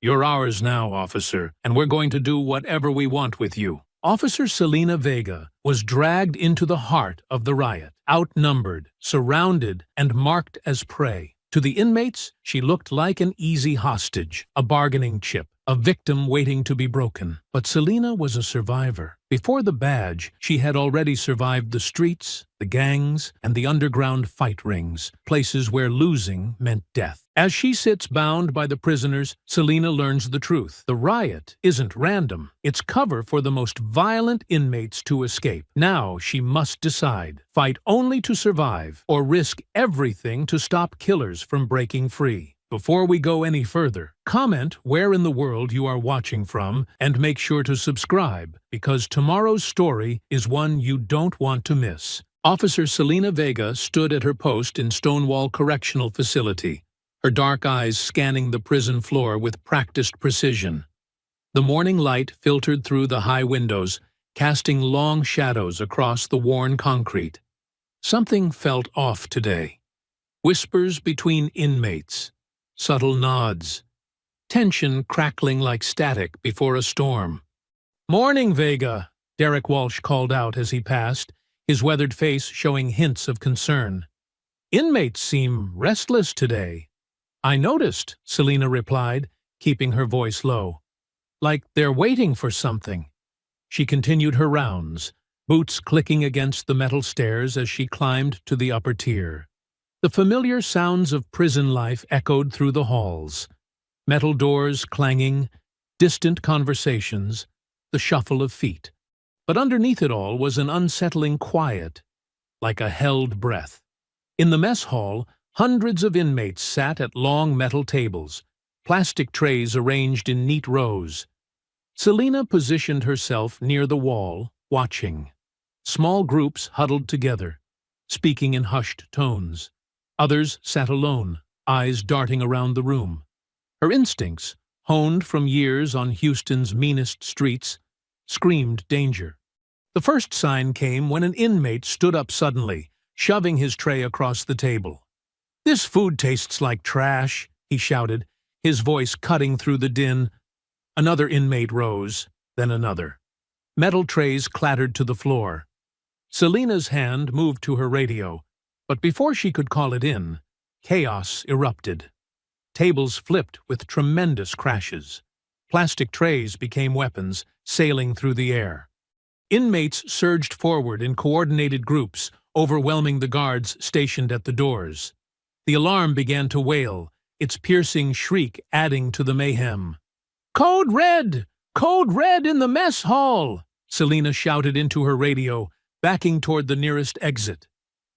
You're ours now, officer, and we're going to do whatever we want with you. Officer Selena Vega was dragged into the heart of the riot, outnumbered, surrounded, and marked as prey. To the inmates, she looked like an easy hostage, a bargaining chip, a victim waiting to be broken. But Selena was a survivor. Before the badge, she had already survived the streets, the gangs, and the underground fight rings, places where losing meant death. As she sits bound by the prisoners, Selena learns the truth. The riot isn't random. It's cover for the most violent inmates to escape. Now she must decide: fight only to survive, or risk everything to stop killers from breaking free. Before we go any further, comment where in the world you are watching from and make sure to subscribe, because tomorrow's story is one you don't want to miss. Officer Selena Vega stood at her post in Stonewall Correctional Facility, her dark eyes scanning the prison floor with practiced precision. The morning light filtered through the high windows, casting long shadows across the worn concrete. Something felt off today. Whispers between inmates, subtle nods, tension crackling like static before a storm. "Morning, Vega," Derek Walsh called out as he passed, his weathered face showing hints of concern. "Inmates seem restless today." "I noticed," Selena replied, keeping her voice low. "Like they're waiting for something." She continued her rounds, boots clicking against the metal stairs as she climbed to the upper tier. The familiar sounds of prison life echoed through the halls. Metal doors clanging, distant conversations, the shuffle of feet. But underneath it all was an unsettling quiet, like a held breath. In the mess hall, hundreds of inmates sat at long metal tables, plastic trays arranged in neat rows. Selena positioned herself near the wall, watching. Small groups huddled together, speaking in hushed tones. Others sat alone, eyes darting around the room. Her instincts, honed from years on Houston's meanest streets, screamed danger. The first sign came when an inmate stood up suddenly, shoving his tray across the table. "This food tastes like trash," he shouted, his voice cutting through the din. Another inmate rose, then another. Metal trays clattered to the floor. Selena's hand moved to her radio, but before she could call it in, chaos erupted. Tables flipped with tremendous crashes. Plastic trays became weapons, sailing through the air. Inmates surged forward in coordinated groups, overwhelming the guards stationed at the doors. The alarm began to wail, its piercing shriek adding to the mayhem. "Code Red! Code Red in the mess hall!" Selena shouted into her radio, backing toward the nearest exit.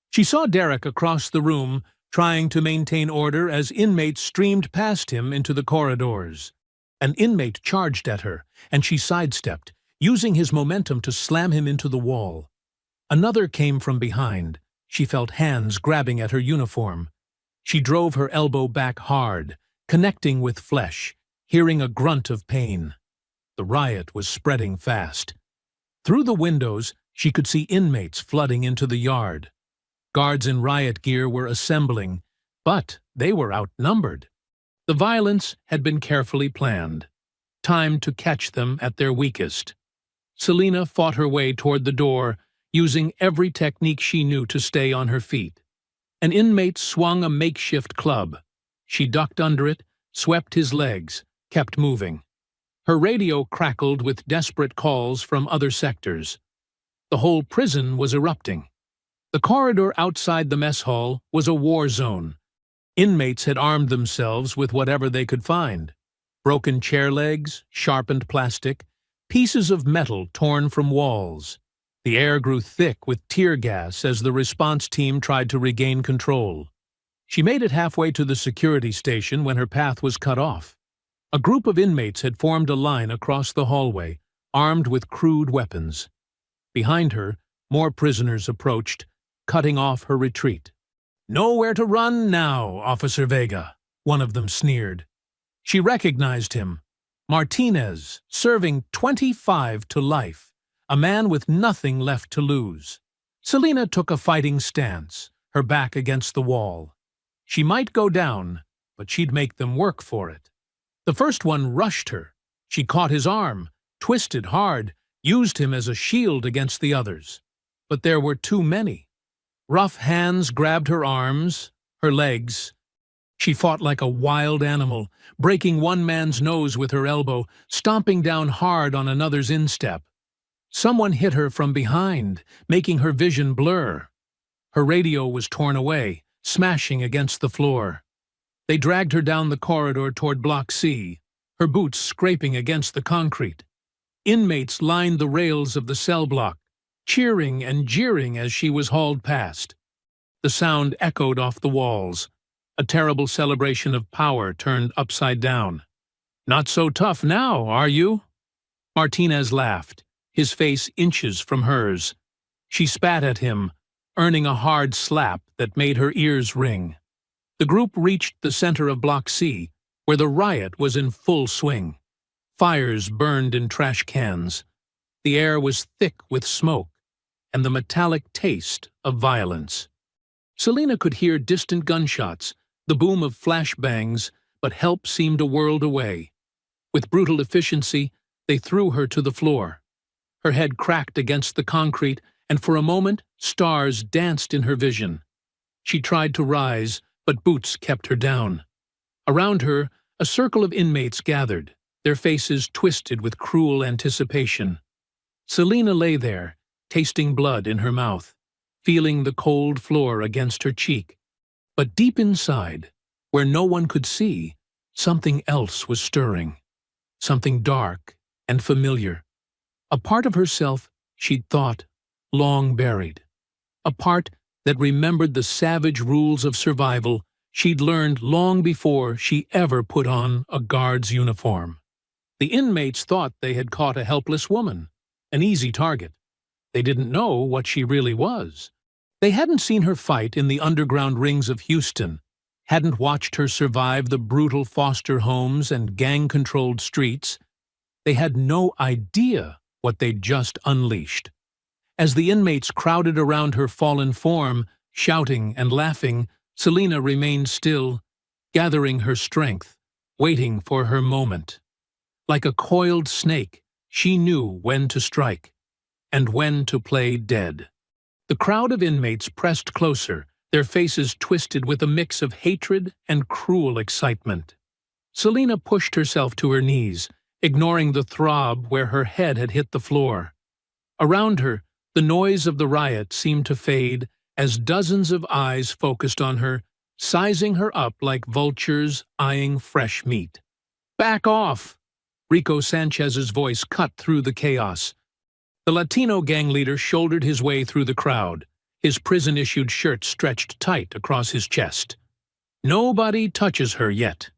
She saw Derek across the room, trying to maintain order as inmates streamed past him into the corridors. An inmate charged at her, and she sidestepped, using his momentum to slam him into the wall. Another came from behind. She felt hands grabbing at her uniform. She drove her elbow back hard, connecting with flesh, hearing a grunt of pain. The riot was spreading fast. Through the windows, she could see inmates flooding into the yard. Guards in riot gear were assembling, but they were outnumbered. The violence had been carefully planned. Time to catch them at their weakest. Selena fought her way toward the door, using every technique she knew to stay on her feet. An inmate swung a makeshift club. She ducked under it, swept his legs, kept moving. Her radio crackled with desperate calls from other sectors. The whole prison was erupting. The corridor outside the mess hall was a war zone. Inmates had armed themselves with whatever they could find. Broken chair legs, sharpened plastic, pieces of metal torn from walls. The air grew thick with tear gas as the response team tried to regain control. She made it halfway to the security station when her path was cut off. A group of inmates had formed a line across the hallway, armed with crude weapons. Behind her, more prisoners approached, cutting off her retreat. "Nowhere to run now, Officer Vega," one of them sneered. She recognized him. Martinez, serving 25 to life, a man with nothing left to lose. Selena took a fighting stance, her back against the wall. She might go down, but she'd make them work for it. The first one rushed her. She caught his arm, twisted hard, used him as a shield against the others. But there were too many. Rough hands grabbed her arms, her legs. She fought like a wild animal, breaking one man's nose with her elbow, stomping down hard on another's instep. Someone hit her from behind, making her vision blur. Her radio was torn away, smashing against the floor. They dragged her down the corridor toward Block C, her boots scraping against the concrete. Inmates lined the rails of the cell block, cheering and jeering as she was hauled past. The sound echoed off the walls, a terrible celebration of power turned upside down. "Not so tough now, are you?" Martinez laughed, his face inches from hers. She spat at him, earning a hard slap that made her ears ring. The group reached the center of Block C, where the riot was in full swing. Fires burned in trash cans. The air was thick with smoke and the metallic taste of violence. Selena could hear distant gunshots, the boom of flashbangs, but help seemed a world away. With brutal efficiency, they threw her to the floor. Her head cracked against the concrete, and for a moment, stars danced in her vision. She tried to rise, but boots kept her down. Around her, a circle of inmates gathered, their faces twisted with cruel anticipation. Selena lay there, tasting blood in her mouth, feeling the cold floor against her cheek. But deep inside, where no one could see, something else was stirring. Something dark and familiar. A part of herself she'd thought long buried. A part that remembered the savage rules of survival she'd learned long before she ever put on a guard's uniform. The inmates thought they had caught a helpless woman, an easy target. They didn't know what she really was. They hadn't seen her fight in the underground rings of Houston, hadn't watched her survive the brutal foster homes and gang-controlled streets. They had no idea what they'd just unleashed. As the inmates crowded around her fallen form, shouting and laughing, Selena remained still, gathering her strength, waiting for her moment. Like a coiled snake, she knew when to strike and when to play dead. The crowd of inmates pressed closer, their faces twisted with a mix of hatred and cruel excitement. Selena pushed herself to her knees, ignoring the throb where her head had hit the floor. Around her, the noise of the riot seemed to fade as dozens of eyes focused on her, sizing her up like vultures eyeing fresh meat. "Back off!" Rico Sanchez's voice cut through the chaos. The Latino gang leader shouldered his way through the crowd, his prison-issued shirt stretched tight across his chest. "Nobody touches her yet."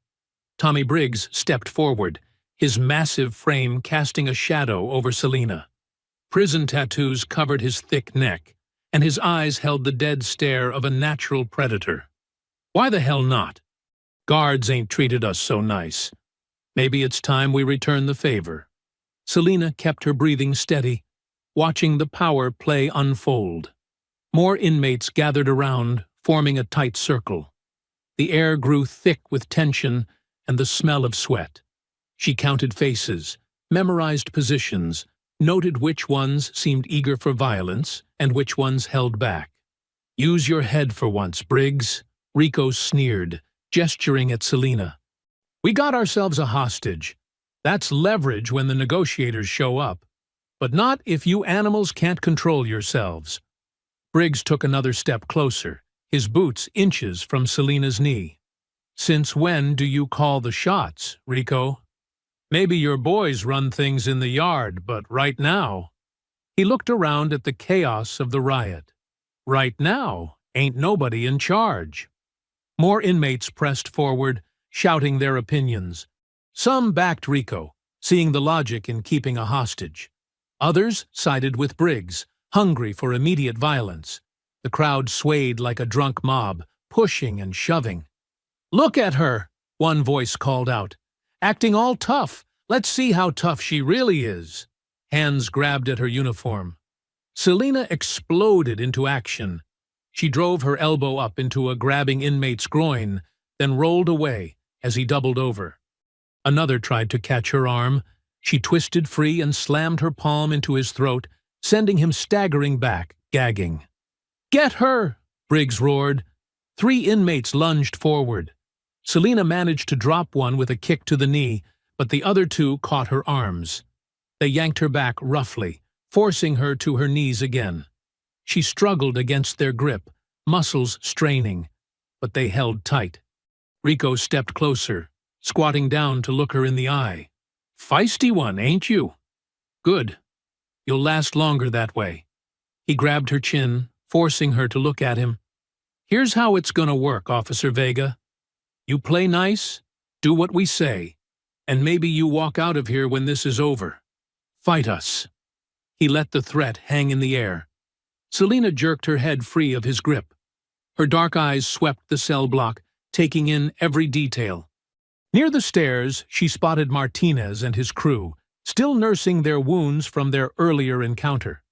Tommy Briggs stepped forward, his massive frame casting a shadow over Selena. Prison tattoos covered his thick neck, and his eyes held the dead stare of a natural predator. "Why the hell not? Guards ain't treated us so nice. Maybe it's time we return the favor." Selena kept her breathing steady, watching the power play unfold. More inmates gathered around, forming a tight circle. The air grew thick with tension and the smell of sweat. She counted faces, memorized positions, noted which ones seemed eager for violence and which ones held back. "Use your head for once, Briggs," Rico sneered, gesturing at Selena. "We got ourselves a hostage. That's leverage when the negotiators show up. But not if you animals can't control yourselves." Briggs took another step closer, his boots inches from Selena's knee. "Since when do you call the shots, Rico? Maybe your boys run things in the yard, but right now—" He looked around at the chaos of the riot. "Right now, ain't nobody in charge." More inmates pressed forward, shouting their opinions. Some backed Rico, seeing the logic in keeping a hostage. Others sided with Briggs, hungry for immediate violence. The crowd swayed like a drunk mob, pushing and shoving. "Look at her," one voice called out. "Acting all tough. Let's see how tough she really is." Hands grabbed at her uniform. Selena exploded into action. She drove her elbow up into a grabbing inmate's groin, then rolled away as he doubled over. Another tried to catch her arm. She twisted free and slammed her palm into his throat, sending him staggering back, gagging. "Get her!" Briggs roared. 3 inmates lunged forward. Selina managed to drop one with a kick to the knee, but the other 2 caught her arms. They yanked her back roughly, forcing her to her knees again. She struggled against their grip, muscles straining, but they held tight. Rico stepped closer, squatting down to look her in the eye. "Feisty one, ain't you? Good. You'll last longer that way." He grabbed her chin, forcing her to look at him. "Here's how it's gonna work, Officer Vega. You play nice, do what we say, and maybe you walk out of here when this is over. Fight us." He let the threat hang in the air. Selina jerked her head free of his grip. Her dark eyes swept the cell block, taking in every detail. Near the stairs, she spotted Martinez and his crew, still nursing their wounds from their earlier encounter.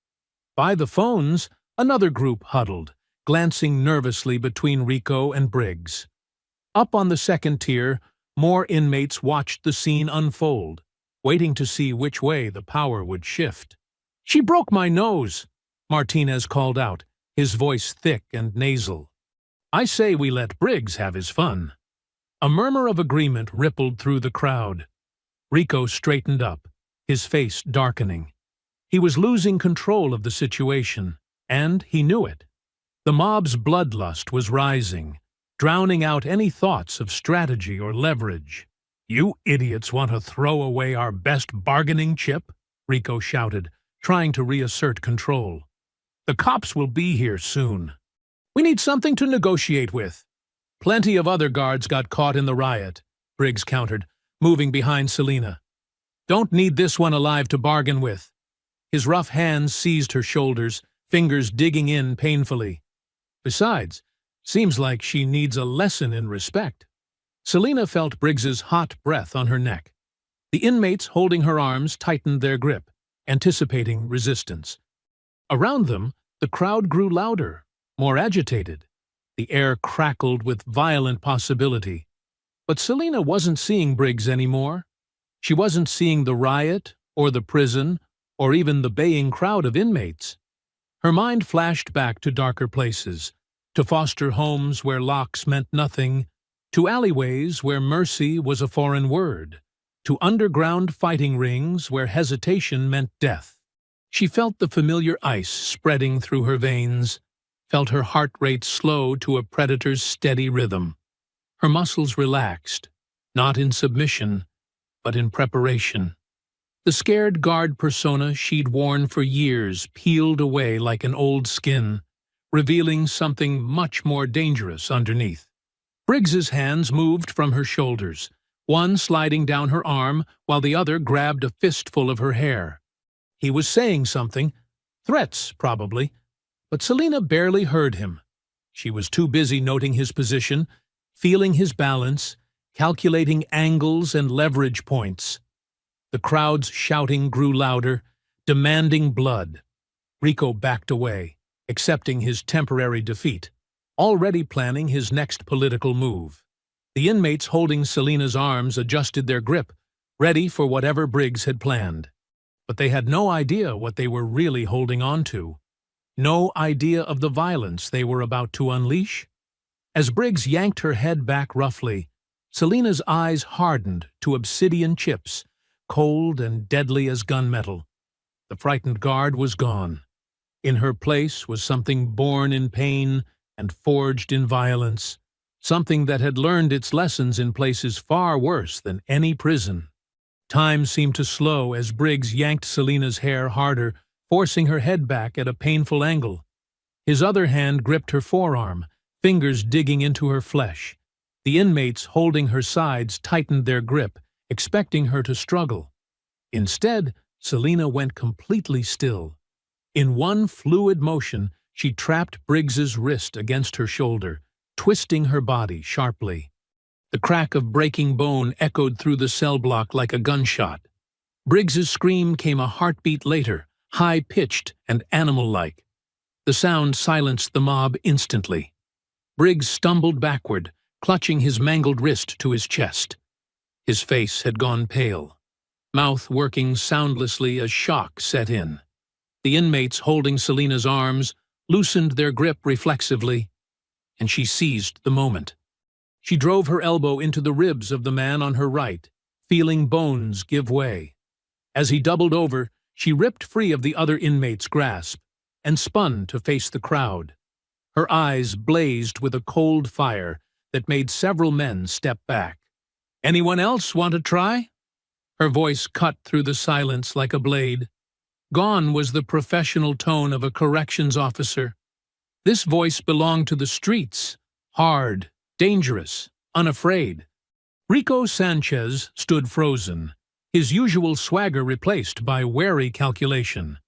By the phones, another group huddled, glancing nervously between Rico and Briggs. Up on the second tier, more inmates watched the scene unfold, waiting to see which way the power would shift. "She broke my nose," Martinez called out, his voice thick and nasal. "I say we let Briggs have his fun." A murmur of agreement rippled through the crowd. Rico straightened up, his face darkening. He was losing control of the situation, and he knew it. The mob's bloodlust was rising, drowning out any thoughts of strategy or leverage. "You idiots want to throw away our best bargaining chip?" Rico shouted, trying to reassert control. "The cops will be here soon. We need something to negotiate with." "Plenty of other guards got caught in the riot," Briggs countered, moving behind Selina. "Don't need this one alive to bargain with." His rough hands seized her shoulders, fingers digging in painfully. "Besides, seems like she needs a lesson in respect." Selina felt Briggs's hot breath on her neck. The inmates holding her arms tightened their grip, anticipating resistance. Around them, the crowd grew louder, more agitated. The air crackled with violent possibility. But Selina wasn't seeing Briggs anymore. She wasn't seeing the riot, or the prison, or even the baying crowd of inmates. Her mind flashed back to darker places, to foster homes where locks meant nothing, to alleyways where mercy was a foreign word, to underground fighting rings where hesitation meant death. She felt the familiar ice spreading through her veins, felt her heart rate slow to a predator's steady rhythm. Her muscles relaxed, not in submission, but in preparation. The scared guard persona she'd worn for years peeled away like an old skin, revealing something much more dangerous underneath. Briggs's hands moved from her shoulders, one sliding down her arm while the other grabbed a fistful of her hair. He was saying something, threats probably, but Selina barely heard him. She was too busy noting his position, feeling his balance, calculating angles and leverage points. The crowd's shouting grew louder, demanding blood. Rico backed away, accepting his temporary defeat, already planning his next political move. The inmates holding Selina's arms adjusted their grip, ready for whatever Briggs had planned. But they had no idea what they were really holding on to. No idea of the violence they were about to unleash. As Briggs yanked her head back roughly, Selina's eyes hardened to obsidian chips, cold and deadly as gunmetal. The frightened guard was gone. In her place was something born in pain and forged in violence, something that had learned its lessons in places far worse than any prison. Time seemed to slow as Briggs yanked Selina's hair harder, forcing her head back at a painful angle. His other hand gripped her forearm, fingers digging into her flesh. The inmates holding her sides tightened their grip, expecting her to struggle. Instead, Selina went completely still. In one fluid motion, she trapped Briggs's wrist against her shoulder, twisting her body sharply. The crack of breaking bone echoed through the cell block like a gunshot. Briggs's scream came a heartbeat later, high-pitched and animal-like. The sound silenced the mob instantly. Briggs stumbled backward, clutching his mangled wrist to his chest. His face had gone pale, mouth working soundlessly as shock set in. The inmates holding Selina's arms loosened their grip reflexively, and she seized the moment. She drove her elbow into the ribs of the man on her right, feeling bones give way. As he doubled over, she ripped free of the other inmate's grasp and spun to face the crowd. Her eyes blazed with a cold fire that made several men step back. "Anyone else want to try?" Her voice cut through the silence like a blade. Gone was the professional tone of a corrections officer. This voice belonged to the streets, hard, dangerous, unafraid. Rico Sanchez stood frozen, his usual swagger replaced by wary calculation.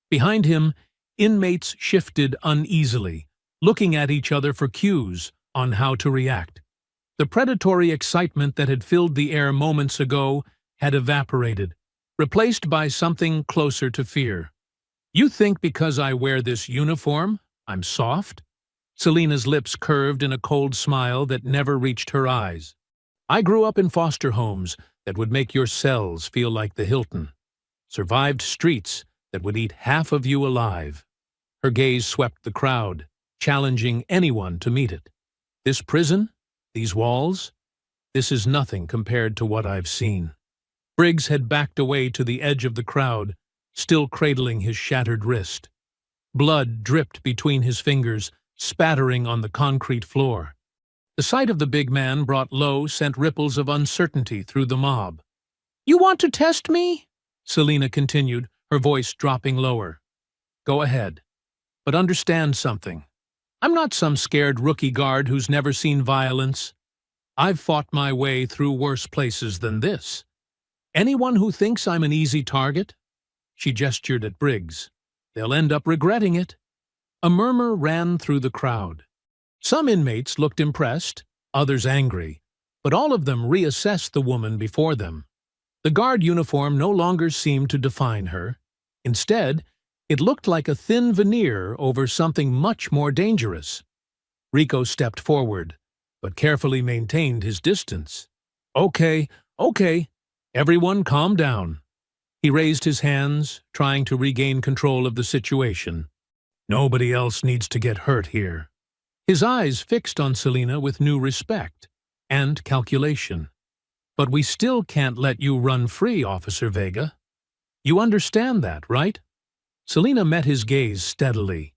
Behind him, inmates shifted uneasily, looking at each other for cues on how to react. The predatory excitement that had filled the air moments ago had evaporated, replaced by something closer to fear. "You think because I wear this uniform, I'm soft?" Selina's lips curved in a cold smile that never reached her eyes. "I grew up in foster homes that would make your cells feel like the Hilton. Survived streets that would eat half of you alive." Her gaze swept the crowd, challenging anyone to meet it. "This prison, these walls, this is nothing compared to what I've seen." Briggs had backed away to the edge of the crowd, still cradling his shattered wrist. Blood dripped between his fingers, spattering on the concrete floor. The sight of the big man brought low, sent ripples of uncertainty through the mob. "You want to test me?" Selina continued, her voice dropping lower. "Go ahead. But understand something. I'm not some scared rookie guard who's never seen violence. I've fought my way through worse places than this. Anyone who thinks I'm an easy target," she gestured at Briggs, "they'll end up regretting it." A murmur ran through the crowd. Some inmates looked impressed, others angry, but all of them reassessed the woman before them. The guard uniform no longer seemed to define her. Instead, it looked like a thin veneer over something much more dangerous. Rico stepped forward, but carefully maintained his distance. Okay. Everyone calm down." He raised his hands, trying to regain control of the situation. "Nobody else needs to get hurt here." His eyes fixed on Selina with new respect and calculation. "But we still can't let you run free, Officer Vega. You understand that, right?" Selina met his gaze steadily.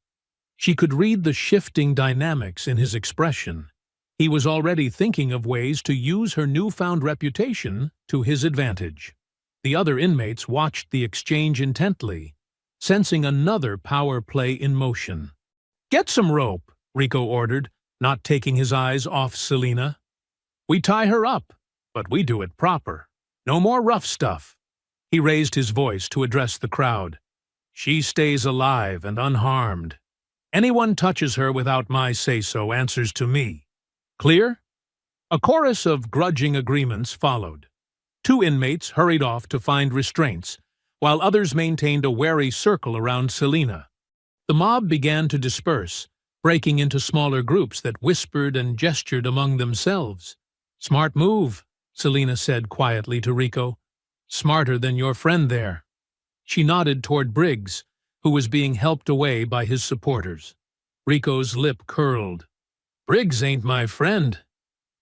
She could read the shifting dynamics in his expression. He was already thinking of ways to use her newfound reputation to his advantage. The other inmates watched the exchange intently, sensing another power play in motion. "Get some rope," Rico ordered, not taking his eyes off Selina. "We tie her up, but we do it proper. No more rough stuff." He raised his voice to address the crowd. "She stays alive and unharmed. Anyone touches her without my say-so answers to me. Clear?" A chorus of grudging agreements followed. 2 inmates hurried off to find restraints, while others maintained a wary circle around Selina. The mob began to disperse, breaking into smaller groups that whispered and gestured among themselves. "Smart move," Selina said quietly to Rico. "Smarter than your friend there." She nodded toward Briggs, who was being helped away by his supporters. Rico's lip curled. "Briggs ain't my friend,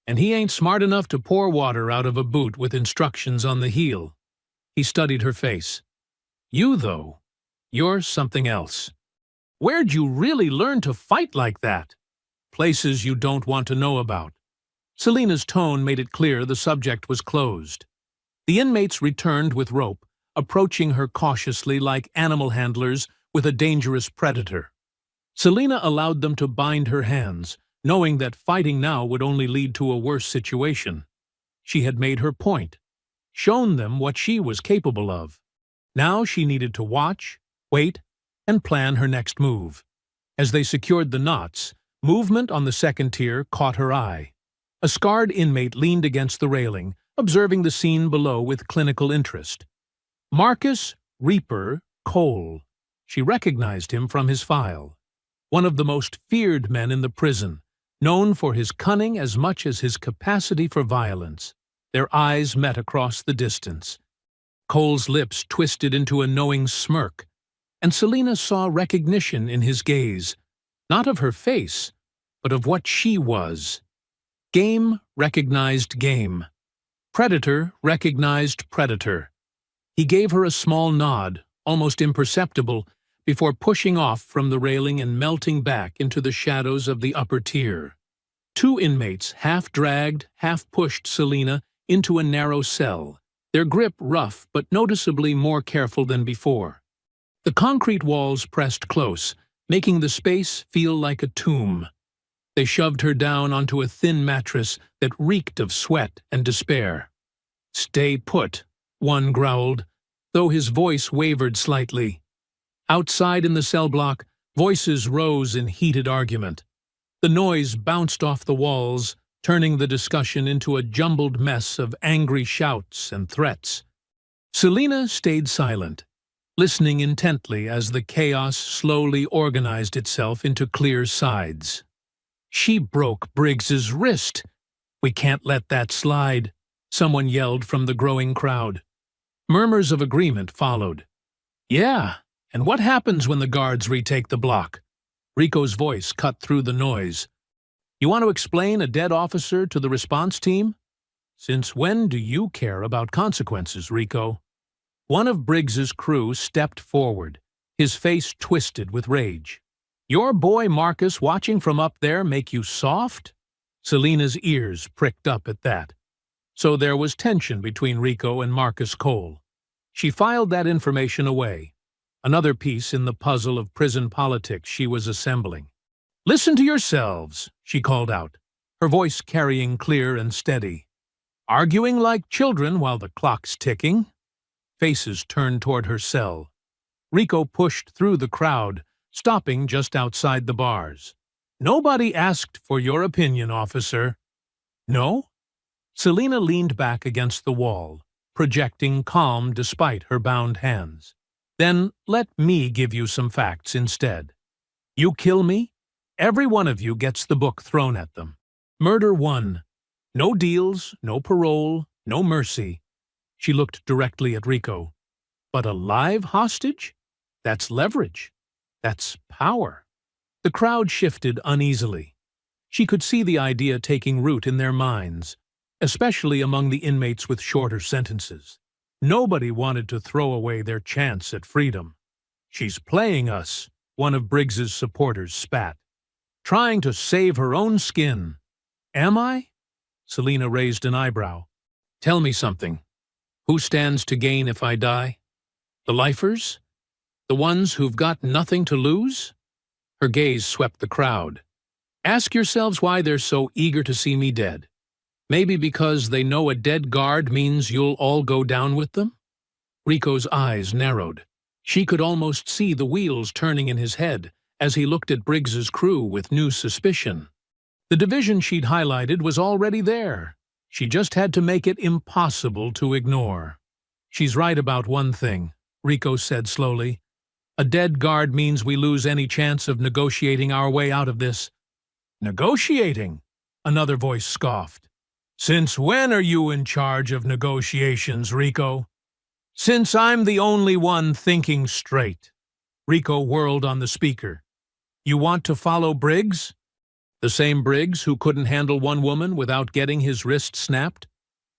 and he ain't smart enough to pour water out of a boot with instructions on the heel." He studied her face. "You, though, you're something else. Where'd you really learn to fight like that?" "Places you don't want to know about." Selina's tone made it clear the subject was closed. The inmates returned with rope, approaching her cautiously like animal handlers with a dangerous predator. Selina allowed them to bind her hands, knowing that fighting now would only lead to a worse situation. She had made her point, shown them what she was capable of. Now she needed to watch, wait, and plan her next move. As they secured the knots, movement on the second tier caught her eye. A scarred inmate leaned against the railing, observing the scene below with clinical interest. Marcus Reaper Cole. She recognized him from his file. One of the most feared men in the prison, known for his cunning as much as his capacity for violence. Their eyes met across the distance. Cole's lips twisted into a knowing smirk, and Selina saw recognition in his gaze, not of her face, but of what she was. Game recognized game. Predator recognized predator. He gave her a small nod, almost imperceptible, before pushing off from the railing and melting back into the shadows of the upper tier. Two inmates half-dragged, half-pushed Selina into a narrow cell, their grip rough but noticeably more careful than before. The concrete walls pressed close, making the space feel like a tomb. They shoved her down onto a thin mattress that reeked of sweat and despair. "Stay put," one growled, though his voice wavered slightly. Outside in the cell block, voices rose in heated argument. The noise bounced off the walls, turning the discussion into a jumbled mess of angry shouts and threats. Selina stayed silent, listening intently as the chaos slowly organized itself into clear sides. "She broke Briggs's wrist. We can't let that slide," someone yelled from the growing crowd. Murmurs of agreement followed. "Yeah, and what happens when the guards retake the block?" Rico's voice cut through the noise. "You want to explain a dead officer to the response team? Since when do you care about consequences, Rico?" One of Briggs's crew stepped forward, his face twisted with rage. "Your boy Marcus watching from up there make you soft?" Selina's ears pricked up at that. So there was tension between Rico and Marcus Cole. She filed that information away, another piece in the puzzle of prison politics she was assembling. "Listen to yourselves," she called out, her voice carrying clear and steady. "Arguing like children while the clock's ticking?" Faces turned toward her cell. Rico pushed through the crowd, stopping just outside the bars. "Nobody asked for your opinion, officer." "No?" Selina leaned back against the wall, projecting calm despite her bound hands. "Then let me give you some facts instead. You kill me, every one of you gets the book thrown at them. Murder 1. No deals, no parole, no mercy." She looked directly at Rico. "But a live hostage? That's leverage. That's power." The crowd shifted uneasily. She could see the idea taking root in their minds, especially among the inmates with shorter sentences. Nobody wanted to throw away their chance at freedom. "She's playing us," one of Briggs's supporters spat. "Trying to save her own skin." "Am I?" Selina raised an eyebrow. "Tell me something. Who stands to gain if I die? The lifers? The ones who've got nothing to lose?" Her gaze swept the crowd. "Ask yourselves why they're so eager to see me dead. Maybe because they know a dead guard means you'll all go down with them?" Rico's eyes narrowed. She could almost see the wheels turning in his head as he looked at Briggs's crew with new suspicion. The division she'd highlighted was already there. She just had to make it impossible to ignore. "She's right about one thing," Rico said slowly. "A dead guard means we lose any chance of negotiating our way out of this." "Negotiating?" Another voice scoffed. "Since when are you in charge of negotiations, Rico?" "Since I'm the only one thinking straight." Rico whirled on the speaker. "You want to follow Briggs? The same Briggs who couldn't handle one woman without getting his wrist snapped?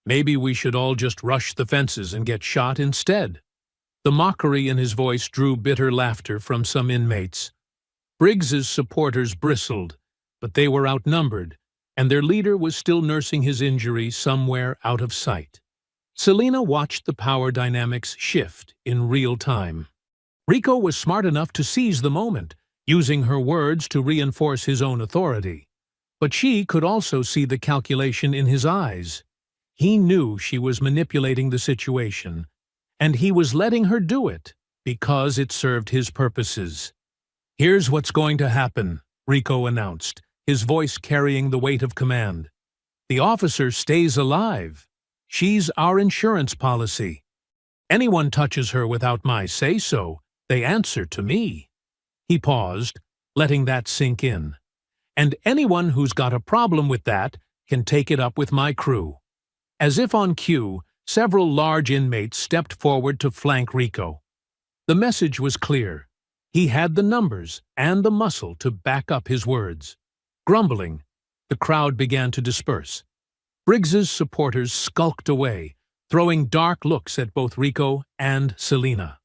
Maybe we should all just rush the fences and get shot instead." The mockery in his voice drew bitter laughter from some inmates. Briggs's supporters bristled, but they were outnumbered, and their leader was still nursing his injury somewhere out of sight. Selina watched the power dynamics shift in real time. Rico was smart enough to seize the moment, using her words to reinforce his own authority. But she could also see the calculation in his eyes. He knew she was manipulating the situation, and he was letting her do it because it served his purposes. "Here's what's going to happen," Rico announced, his voice carrying the weight of command. "The officer stays alive. She's our insurance policy. Anyone touches her without my say-so, they answer to me." He paused, letting that sink in. "And anyone who's got a problem with that can take it up with my crew." As if on cue, several large inmates stepped forward to flank Rico. The message was clear. He had the numbers and the muscle to back up his words. Grumbling, the crowd began to disperse. Briggs's supporters skulked away, throwing dark looks at both Rico and Selena.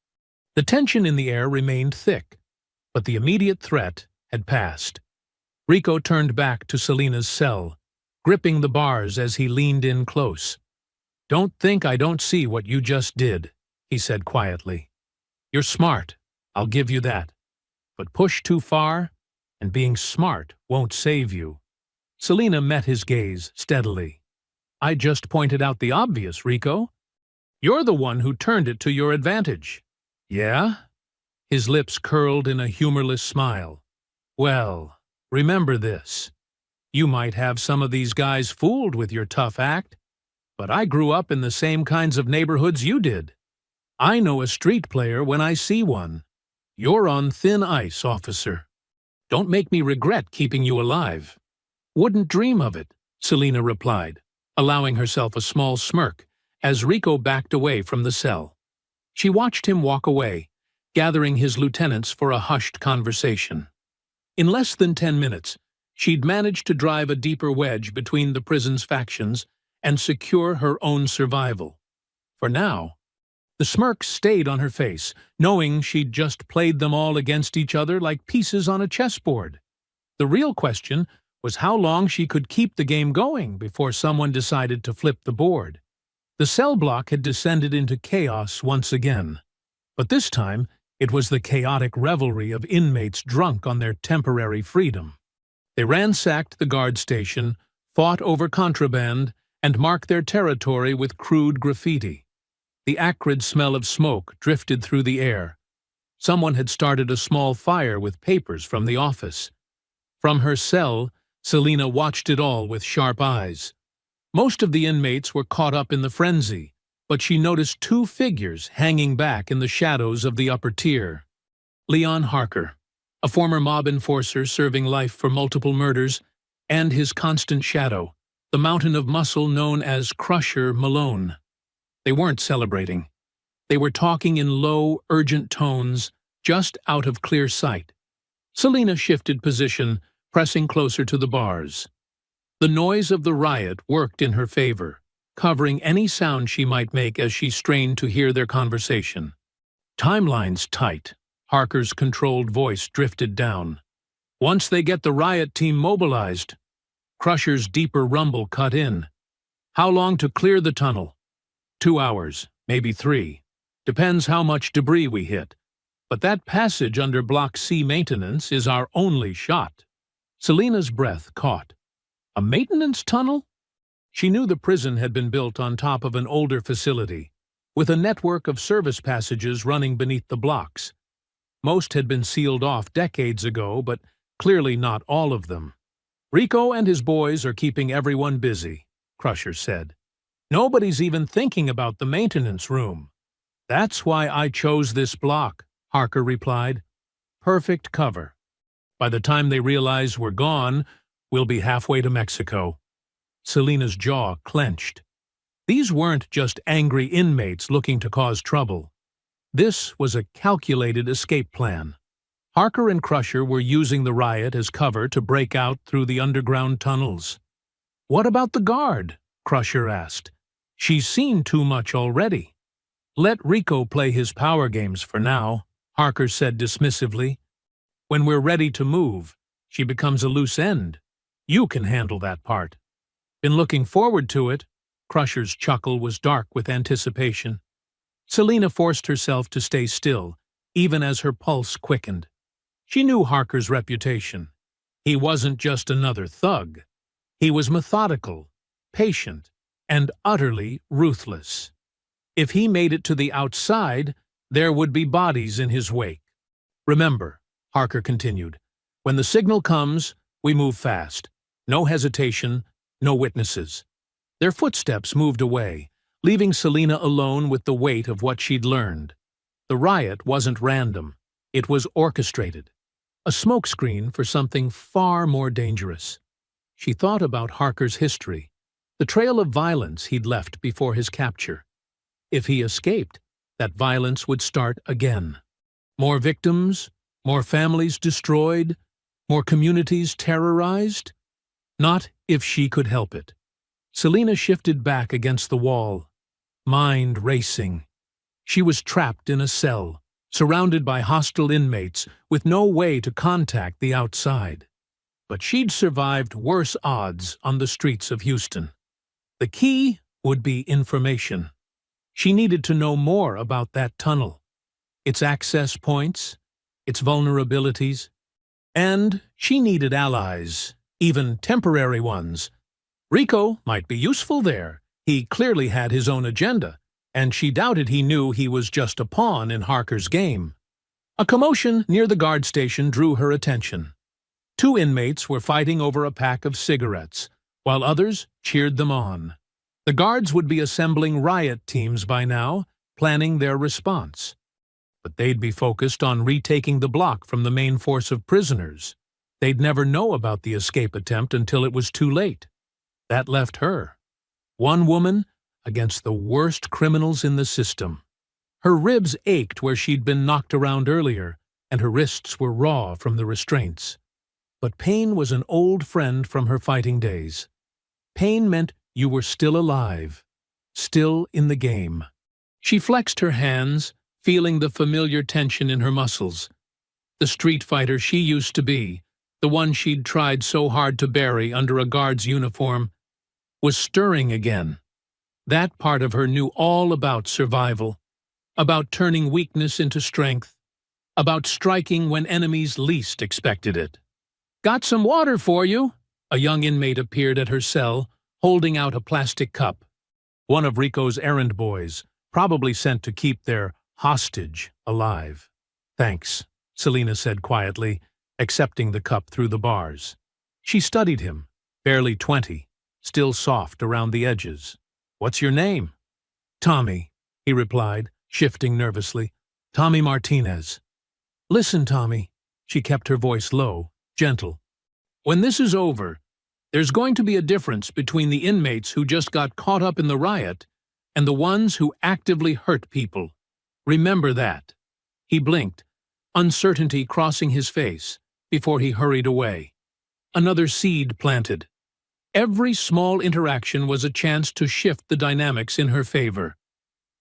The tension in the air remained thick, but the immediate threat had passed. Rico turned back to Selena's cell, gripping the bars as he leaned in close. "Don't think I don't see what you just did," he said quietly. "You're smart, I'll give you that. But push too far, and being smart won't save you." Selena met his gaze steadily. "I just pointed out the obvious, Rico. You're the one who turned it to your advantage." "Yeah?" His lips curled in a humorless smile. "Well, remember this. You might have some of these guys fooled with your tough act, but I grew up in the same kinds of neighborhoods you did. I know a street player when I see one. You're on thin ice, officer. Don't make me regret keeping you alive." "Wouldn't dream of it," Selena replied, allowing herself a small smirk as Rico backed away from the cell. She watched him walk away, gathering his lieutenants for a hushed conversation. In less than 10 minutes, she'd managed to drive a deeper wedge between the prison's factions and secure her own survival. For now, the smirk stayed on her face, knowing she'd just played them all against each other like pieces on a chessboard. The real question was how long she could keep the game going before someone decided to flip the board. The cell block had descended into chaos once again, but this time it was the chaotic revelry of inmates drunk on their temporary freedom. They ransacked the guard station, fought over contraband, and marked their territory with crude graffiti. The acrid smell of smoke drifted through the air. Someone had started a small fire with papers from the office. From her cell, Selena watched it all with sharp eyes. Most of the inmates were caught up in the frenzy, but she noticed two figures hanging back in the shadows of the upper tier. Leon Harker, a former mob enforcer serving life for multiple murders, and his constant shadow, the mountain of muscle known as Crusher Malone. They weren't celebrating. They were talking in low, urgent tones, just out of clear sight. Selena shifted position, pressing closer to the bars. The noise of the riot worked in her favor, covering any sound she might make as she strained to hear their conversation. "Timeline's tight," Harker's controlled voice drifted down. "Once they get the riot team mobilized." Crusher's deeper rumble cut in. "How long to clear the tunnel?" 2 hours, maybe 3. Depends how much debris we hit. But that passage under Block C maintenance is our only shot." Selena's breath caught. A maintenance tunnel? She knew the prison had been built on top of an older facility, with a network of service passages running beneath the blocks. Most had been sealed off decades ago, but clearly not all of them. "Rico and his boys are keeping everyone busy," Crusher said. "Nobody's even thinking about the maintenance room." "That's why I chose this block," Harker replied. "Perfect cover. By the time they realize we're gone, we'll be halfway to Mexico." Selena's jaw clenched. These weren't just angry inmates looking to cause trouble. This was a calculated escape plan. Harker and Crusher were using the riot as cover to break out through the underground tunnels. "What about the guard?" Crusher asked. "She's seen too much already." "Let Rico play his power games for now," Harker said dismissively. "When we're ready to move, she becomes a loose end. You can handle that part." "Been looking forward to it." Crusher's chuckle was dark with anticipation. Selena forced herself to stay still, even as her pulse quickened. She knew Harker's reputation. He wasn't just another thug. He was methodical, patient, and utterly ruthless. If he made it to the outside, there would be bodies in his wake. "Remember," Harker continued, "when the signal comes, we move fast. No hesitation, no witnesses." Their footsteps moved away, leaving Selena alone with the weight of what she'd learned. The riot wasn't random. It was orchestrated. A smokescreen for something far more dangerous. She thought about Harker's history. the trail of violence he'd left before his capture. If he escaped, that violence would start again. More victims, more families destroyed, more communities terrorized? Not if she could help it. Selina shifted back against the wall, mind racing. She was trapped in a cell, surrounded by hostile inmates, with no way to contact the outside. But she'd survived worse odds on the streets of Houston. The key would be information. She needed to know more about that tunnel, its access points, its vulnerabilities, and she needed allies, even temporary ones. Rico might be useful there. He clearly had his own agenda, and she doubted he knew he was just a pawn in Harker's game. A commotion near the guard station drew her attention. 2 inmates were fighting over a pack of cigarettes, while others cheered them on. The guards would be assembling riot teams by now, planning their response. But they'd be focused on retaking the block from the main force of prisoners. They'd never know about the escape attempt until it was too late. That left her, one woman against the worst criminals in the system. Her ribs ached where she'd been knocked around earlier, and her wrists were raw from the restraints. But pain was an old friend from her fighting days. Pain meant you were still alive, still in the game. She flexed her hands, feeling the familiar tension in her muscles. The street fighter she used to be, the one she'd tried so hard to bury under a guard's uniform, was stirring again. That part of her knew all about survival, about turning weakness into strength, about striking when enemies least expected it. "Got some water for you," a young inmate appeared at her cell, holding out a plastic cup. One of Rico's errand boys, probably sent to keep their hostage alive. "Thanks," Selina said quietly, accepting the cup through the bars. She studied him, barely 20, still soft around the edges. "What's your name?" "Tommy," he replied, shifting nervously. "Tommy Martinez." "Listen, Tommy," she kept her voice low, gentle. "When this is over, there's going to be a difference between the inmates who just got caught up in the riot and the ones who actively hurt people. Remember that." He blinked, uncertainty crossing his face, before he hurried away. Another seed planted. Every small interaction was a chance to shift the dynamics in her favor.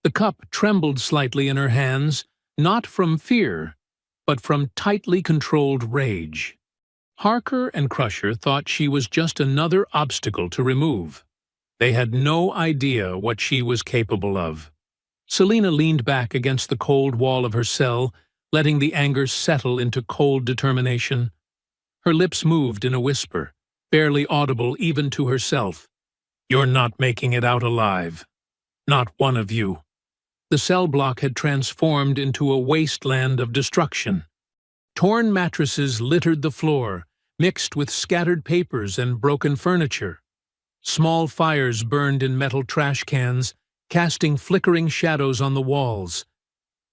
The cup trembled slightly in her hands, not from fear, but from tightly controlled rage. Harker and Crusher thought she was just another obstacle to remove. They had no idea what she was capable of. Selina leaned back against the cold wall of her cell, letting the anger settle into cold determination. Her lips moved in a whisper, barely audible even to herself. "You're not making it out alive. Not one of you." The cell block had transformed into a wasteland of destruction. Torn mattresses littered the floor, mixed with scattered papers and broken furniture. Small fires burned in metal trash cans, casting flickering shadows on the walls.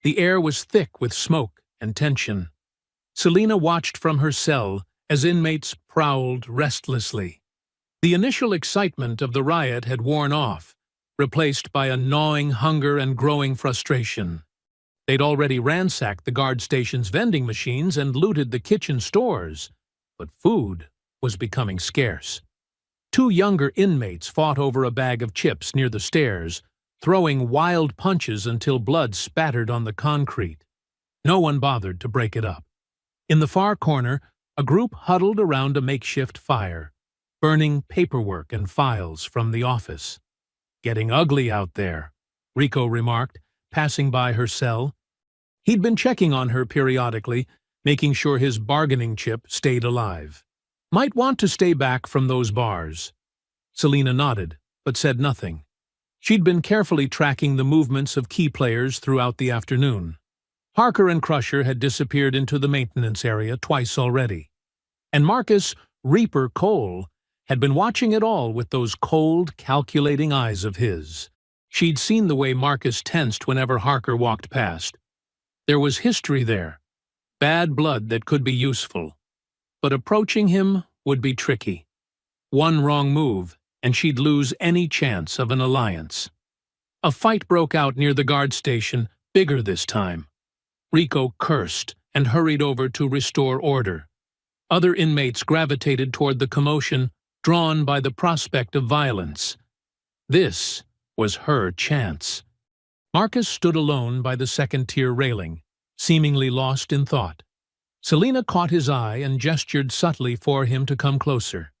The air was thick with smoke and tension. Selina watched from her cell as inmates prowled restlessly. The initial excitement of the riot had worn off, replaced by a gnawing hunger and growing frustration. They'd already ransacked the guard station's vending machines and looted the kitchen stores, but food was becoming scarce. 2 younger inmates fought over a bag of chips near the stairs, throwing wild punches until blood spattered on the concrete. No one bothered to break it up. In the far corner, a group huddled around a makeshift fire, burning paperwork and files from the office. "Getting ugly out there," Rico remarked, passing by her cell. He'd been checking on her periodically, making sure his bargaining chip stayed alive. "Might want to stay back from those bars." Selina nodded, but said nothing. She'd been carefully tracking the movements of key players throughout the afternoon. Harker and Crusher had disappeared into the maintenance area twice already. And Marcus Reaper Cole had been watching it all with those cold, calculating eyes of his. She'd seen the way Marcus tensed whenever Harker walked past. There was history there, bad blood that could be useful. But approaching him would be tricky. One wrong move, and she'd lose any chance of an alliance. A fight broke out near the guard station, bigger this time. Rico cursed and hurried over to restore order. Other inmates gravitated toward the commotion, drawn by the prospect of violence. This was her chance. Marcus stood alone by the second-tier railing, seemingly lost in thought. Selina caught his eye and gestured subtly for him to come closer.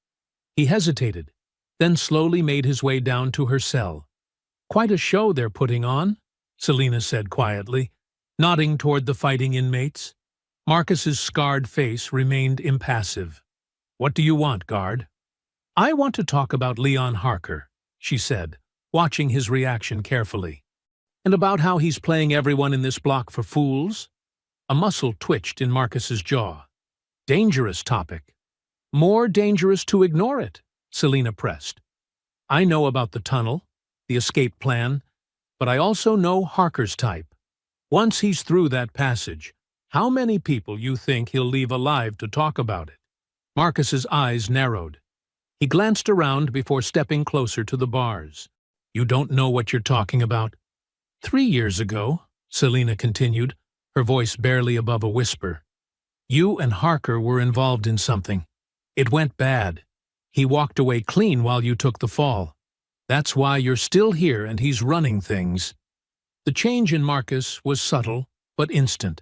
He hesitated, then slowly made his way down to her cell. "Quite a show they're putting on," Selina said quietly, nodding toward the fighting inmates. Marcus's scarred face remained impassive. "What do you want, guard?" "I want to talk about Leon Harker," she said, watching his reaction carefully. "And about how he's playing everyone in this block for fools?" A muscle twitched in Marcus's jaw. "Dangerous topic." "More dangerous to ignore it," Selina pressed. "I know about the tunnel, the escape plan, but I also know Harker's type. Once he's through that passage, how many people you think he'll leave alive to talk about it?" Marcus's eyes narrowed. He glanced around before stepping closer to the bars. "You don't know what you're talking about." 3 years ago, Selina continued, her voice barely above a whisper, "you and Harker were involved in something. It went bad. He walked away clean while you took the fall. That's why you're still here and he's running things." The change in Marcus was subtle, but instant.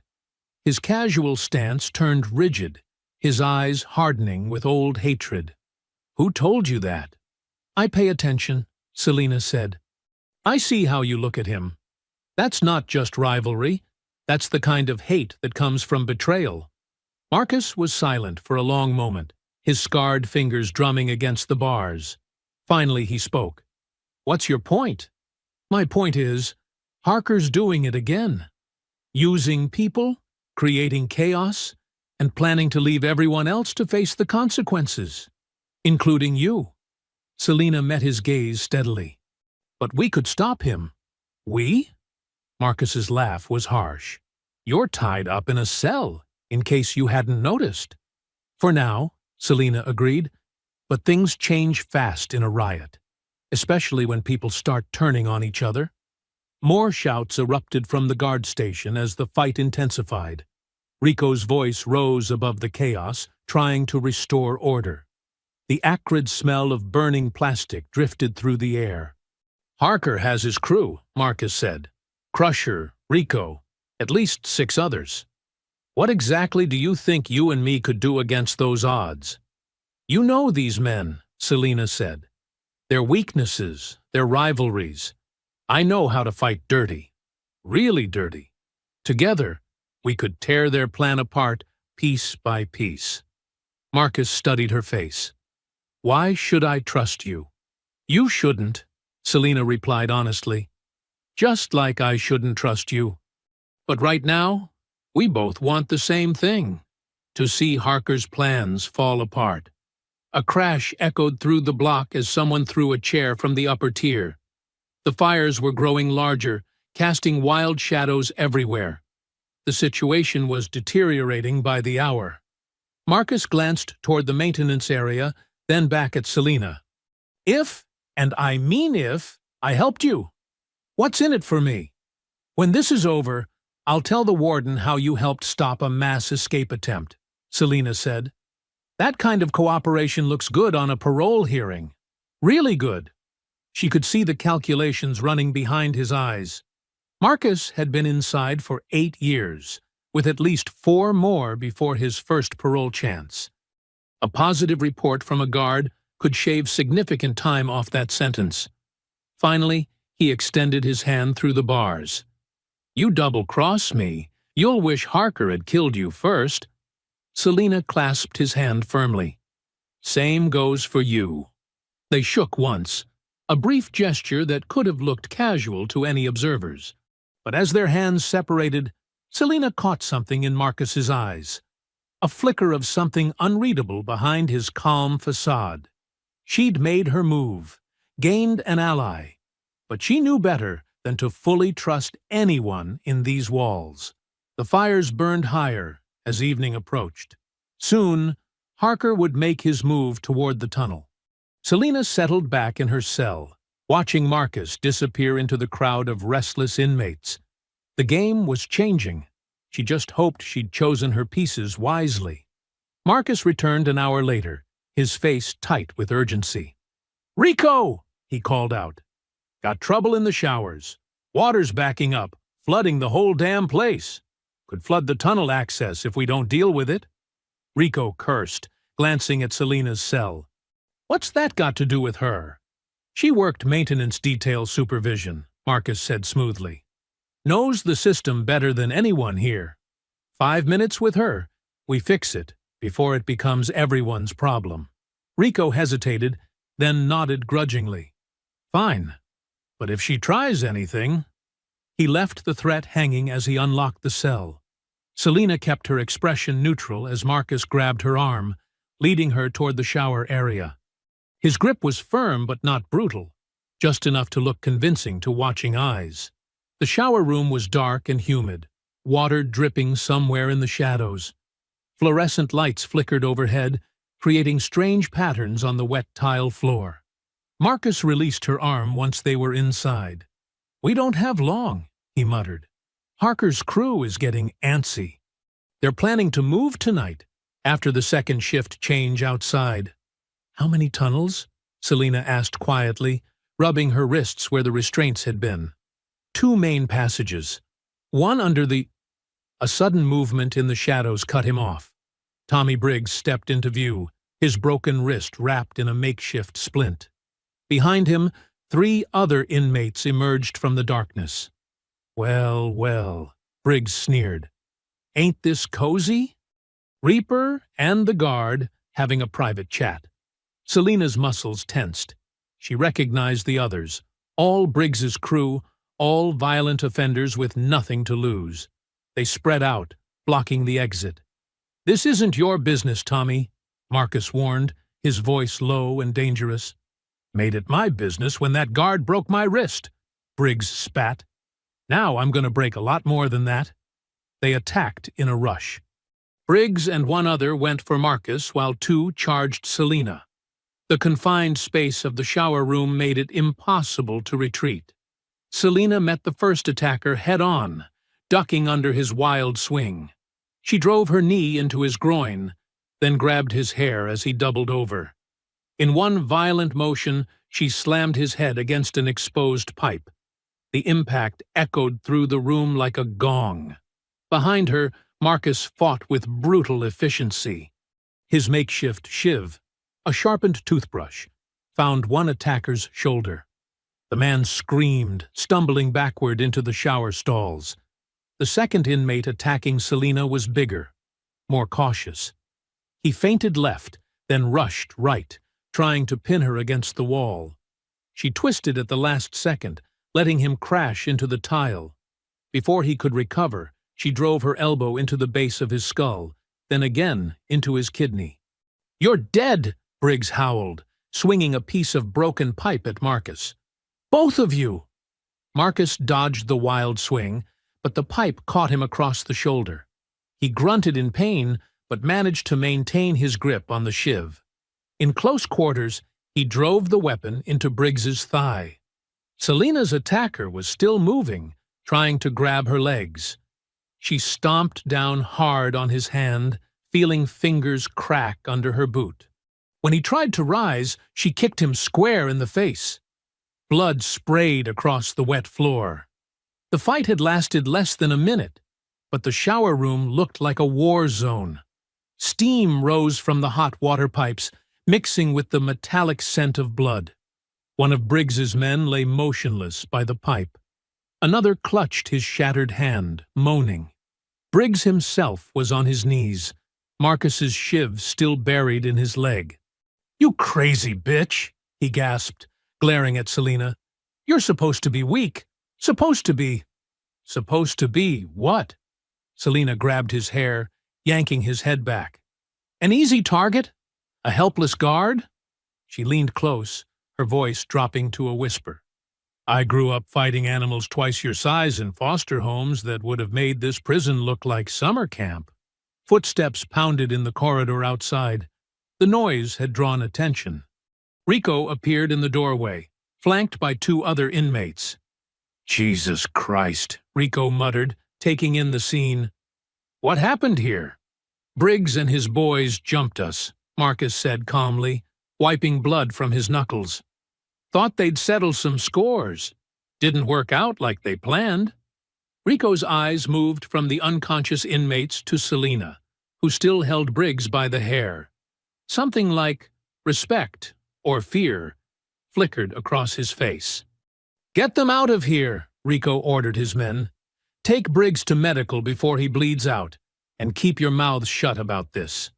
His casual stance turned rigid, his eyes hardening with old hatred. "Who told you that?" "I pay attention," Selina said. "I see how you look at him. That's not just rivalry. That's the kind of hate that comes from betrayal." Marcus was silent for a long moment, his scarred fingers drumming against the bars. Finally he spoke. "What's your point?" "My point is, Harker's doing it again. Using people, creating chaos, and planning to leave everyone else to face the consequences. Including you." Selina met his gaze steadily. "But we could stop him." "We?" Marcus's laugh was harsh. "You're tied up in a cell, in case you hadn't noticed." "For now," Selina agreed, "but things change fast in a riot, especially when people start turning on each other." More shouts erupted from the guard station as the fight intensified. Rico's voice rose above the chaos, trying to restore order. The acrid smell of burning plastic drifted through the air. "Harker has his crew," Marcus said. "Crusher, Rico, at least 6 others. What exactly do you think you and me could do against those odds?" "You know these men," Selina said. "Their weaknesses, their rivalries. I know how to fight dirty. Really dirty. Together, we could tear their plan apart piece by piece." Marcus studied her face. "Why should I trust you?" "You shouldn't," Selina replied honestly. "Just like I shouldn't trust you. But right now, we both want the same thing, to see Harker's plans fall apart." A crash echoed through the block as someone threw a chair from the upper tier. The fires were growing larger, casting wild shadows everywhere. The situation was deteriorating by the hour. Marcus glanced toward the maintenance area, then back at Selina. "If, and I mean if, I helped you, what's in it for me? When this is over, I'll tell the warden how you helped stop a mass escape attempt," Selina said. "That kind of cooperation looks good on a parole hearing. Really good." She could see the calculations running behind his eyes. Marcus had been inside for 8 years, with at least 4 more before his first parole chance. A positive report from a guard could shave significant time off that sentence. Finally, he extended his hand through the bars. "You double-cross me. You'll wish Harker had killed you first." Selina clasped his hand firmly. "Same goes for you." They shook once, a brief gesture that could have looked casual to any observers. But as their hands separated, Selina caught something in Marcus's eyes, a flicker of something unreadable behind his calm facade. She'd made her move, gained an ally, but she knew better than to fully trust anyone in these walls. The fires burned higher as evening approached. Soon, Harker would make his move toward the tunnel. Selina settled back in her cell, watching Marcus disappear into the crowd of restless inmates. The game was changing. She just hoped she'd chosen her pieces wisely. Marcus returned an hour later, his face tight with urgency. "Rico!" he called out. "Got trouble in the showers. Water's backing up, flooding the whole damn place. Could flood the tunnel access if we don't deal with it." Rico cursed, glancing at Selina's cell. "What's that got to do with her?" "She worked maintenance detail supervision," Marcus said smoothly. "Knows the system better than anyone here. 5 minutes with her, we fix it before it becomes everyone's problem." Rico hesitated, then nodded grudgingly. "Fine, but if she tries anything—" He left the threat hanging as he unlocked the cell. Selina kept her expression neutral as Marcus grabbed her arm, leading her toward the shower area. His grip was firm but not brutal, just enough to look convincing to watching eyes. The shower room was dark and humid, water dripping somewhere in the shadows. Fluorescent lights flickered overhead, creating strange patterns on the wet tile floor. Marcus released her arm once they were inside. "We don't have long," he muttered. "Harker's crew is getting antsy. They're planning to move tonight, after the second shift change outside." "How many tunnels?" Selina asked quietly, rubbing her wrists where the restraints had been. "2 main passages. One under the—" A sudden movement in the shadows cut him off. Tommy Briggs stepped into view, his broken wrist wrapped in a makeshift splint. Behind him, 3 other inmates emerged from the darkness. "Well, well," Briggs sneered. "Ain't this cozy?" Reaper and the guard having a private chat. Selina's muscles tensed. She recognized the others, all Briggs's crew, all violent offenders with nothing to lose. They spread out, blocking the exit. "This isn't your business, Tommy," Marcus warned, his voice low and dangerous. "Made it my business when that guard broke my wrist," Briggs spat. "Now I'm going to break a lot more than that." They attacked in a rush. Briggs and 1 other went for Marcus while 2 charged Selina. The confined space of the shower room made it impossible to retreat. Selina met the first attacker head-on, ducking under his wild swing. She drove her knee into his groin, then grabbed his hair as he doubled over. In one violent motion, she slammed his head against an exposed pipe. The impact echoed through the room like a gong. Behind her, Marcus fought with brutal efficiency. His makeshift shiv, a sharpened toothbrush, found one attacker's shoulder. The man screamed, stumbling backward into the shower stalls. The second inmate attacking Selina was bigger, more cautious. He feinted left, then rushed right, trying to pin her against the wall. She twisted at the last second, letting him crash into the tile. Before he could recover, she drove her elbow into the base of his skull, then again into his kidney. "You're dead!" Briggs howled, swinging a piece of broken pipe at Marcus. "Both of you!" Marcus dodged the wild swing, but the pipe caught him across the shoulder. He grunted in pain, but managed to maintain his grip on the shiv. In close quarters, he drove the weapon into Briggs's thigh. Selina's attacker was still moving, trying to grab her legs. She stomped down hard on his hand, feeling fingers crack under her boot. When he tried to rise, she kicked him square in the face. Blood sprayed across the wet floor. The fight had lasted less than a minute, but the shower room looked like a war zone. Steam rose from the hot water pipes, mixing with the metallic scent of blood. One of Briggs's men lay motionless by the pipe. Another clutched his shattered hand, moaning. Briggs himself was on his knees, Marcus's shiv still buried in his leg. "You crazy bitch," he gasped, glaring at Selina. "You're supposed to be weak. Supposed to be." "Supposed to be what?" Selina grabbed his hair, yanking his head back. "An easy target? A helpless guard?" She leaned close, her voice dropping to a whisper. "I grew up fighting animals twice your size in foster homes that would have made this prison look like summer camp." Footsteps pounded in the corridor outside. The noise had drawn attention. Rico appeared in the doorway, flanked by two other inmates. "Jesus Christ," Rico muttered, taking in the scene. "What happened here?" "Briggs and his boys jumped us," Marcus said calmly, wiping blood from his knuckles. "Thought they'd settle some scores. Didn't work out like they planned." Rico's eyes moved from the unconscious inmates to Selina, who still held Briggs by the hair. Something like respect or fear flickered across his face. "Get them out of here," Rico ordered his men. "Take Briggs to medical before he bleeds out, and keep your mouths shut about this."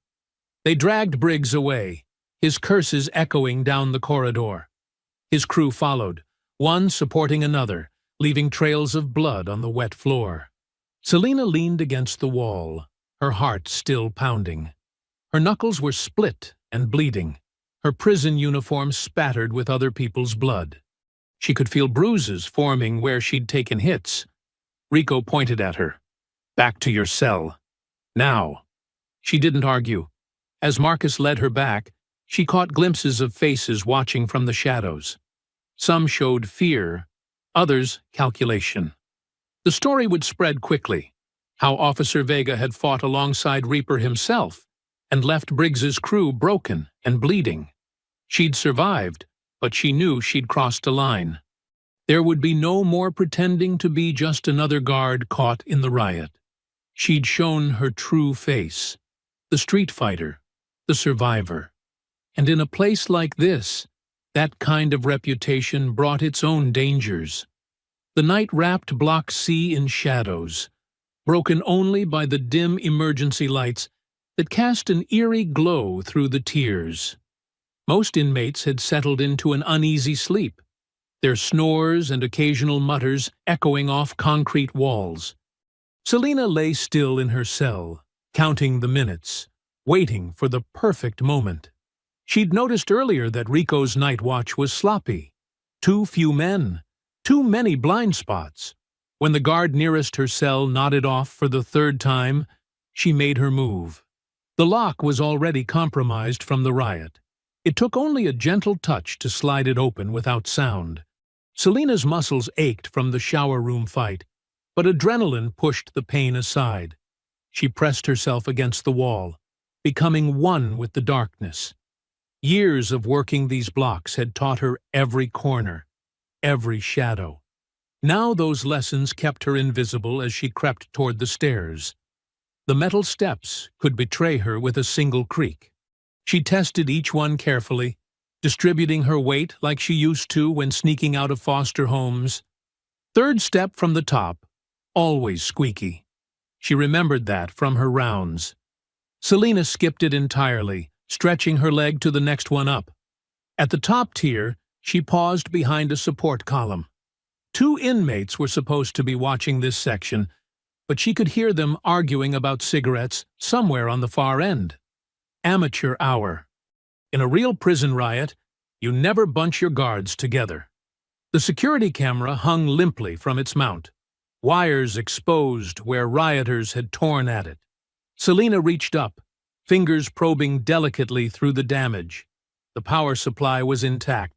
They dragged Briggs away, his curses echoing down the corridor. His crew followed, one supporting another, leaving trails of blood on the wet floor. Selina leaned against the wall, her heart still pounding. Her knuckles were split and bleeding, her prison uniform spattered with other people's blood. She could feel bruises forming where she'd taken hits. Rico pointed at her. "Back to your cell. Now." She didn't argue. As Marcus led her back, she caught glimpses of faces watching from the shadows. Some showed fear, others calculation. The story would spread quickly, how Officer Vega had fought alongside Reaper himself and left Briggs's crew broken and bleeding. She'd survived, but she knew she'd crossed a line. There would be no more pretending to be just another guard caught in the riot. She'd shown her true face, the street fighter, the survivor. And in a place like this, that kind of reputation brought its own dangers. The night wrapped Block C in shadows, broken only by the dim emergency lights that cast an eerie glow through the tiers. Most inmates had settled into an uneasy sleep, their snores and occasional mutters echoing off concrete walls. Selina lay still in her cell, counting the minutes, waiting for the perfect moment. She'd noticed earlier that Rico's night watch was sloppy. Too few men, too many blind spots. When the guard nearest her cell nodded off for the third time, she made her move. The lock was already compromised from the riot. It took only a gentle touch to slide it open without sound. Selina's muscles ached from the shower room fight, but adrenaline pushed the pain aside. She pressed herself against the wall, becoming one with the darkness. Years of working these blocks had taught her every corner, every shadow. Now those lessons kept her invisible as she crept toward the stairs. The metal steps could betray her with a single creak. She tested each one carefully, distributing her weight like she used to when sneaking out of foster homes. Third step from the top, always squeaky. She remembered that from her rounds. Selina skipped it entirely, stretching her leg to the next one up. At the top tier, she paused behind a support column. 2 inmates were supposed to be watching this section, but she could hear them arguing about cigarettes somewhere on the far end. Amateur hour. In a real prison riot, you never bunch your guards together. The security camera hung limply from its mount, wires exposed where rioters had torn at it. Selina reached up, fingers probing delicately through the damage. The power supply was intact.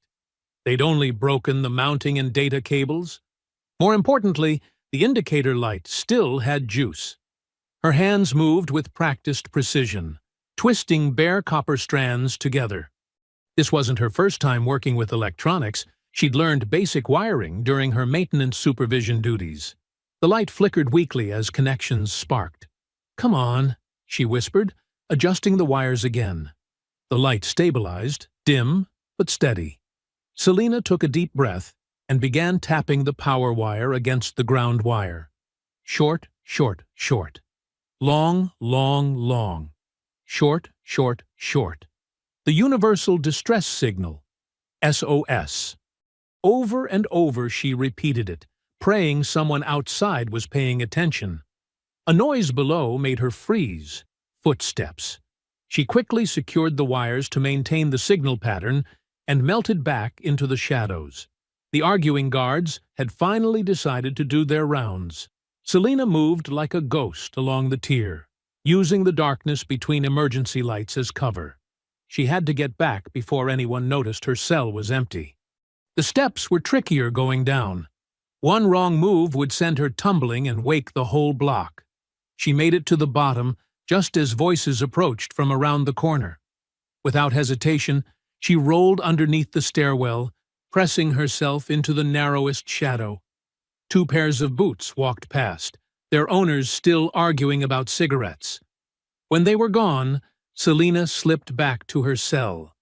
They'd only broken the mounting and data cables. More importantly, the indicator light still had juice. Her hands moved with practiced precision, twisting bare copper strands together. This wasn't her first time working with electronics. She'd learned basic wiring during her maintenance supervision duties. The light flickered weakly as connections sparked. "Come on," she whispered, adjusting the wires again. The light stabilized, dim but steady. Selina took a deep breath and began tapping the power wire against the ground wire. Short, short, short. Long, long, long. Short, short, short. The universal distress signal, SOS. Over and over she repeated it, praying someone outside was paying attention. A noise below made her freeze. Footsteps. She quickly secured the wires to maintain the signal pattern and melted back into the shadows. The arguing guards had finally decided to do their rounds. Selina moved like a ghost along the tier, using the darkness between emergency lights as cover. She had to get back before anyone noticed her cell was empty. The steps were trickier going down. One wrong move would send her tumbling and wake the whole block. She made it to the bottom just as voices approached from around the corner. Without hesitation, she rolled underneath the stairwell, pressing herself into the narrowest shadow. 2 pairs of boots walked past, their owners still arguing about cigarettes. When they were gone, Selina slipped back to her cell.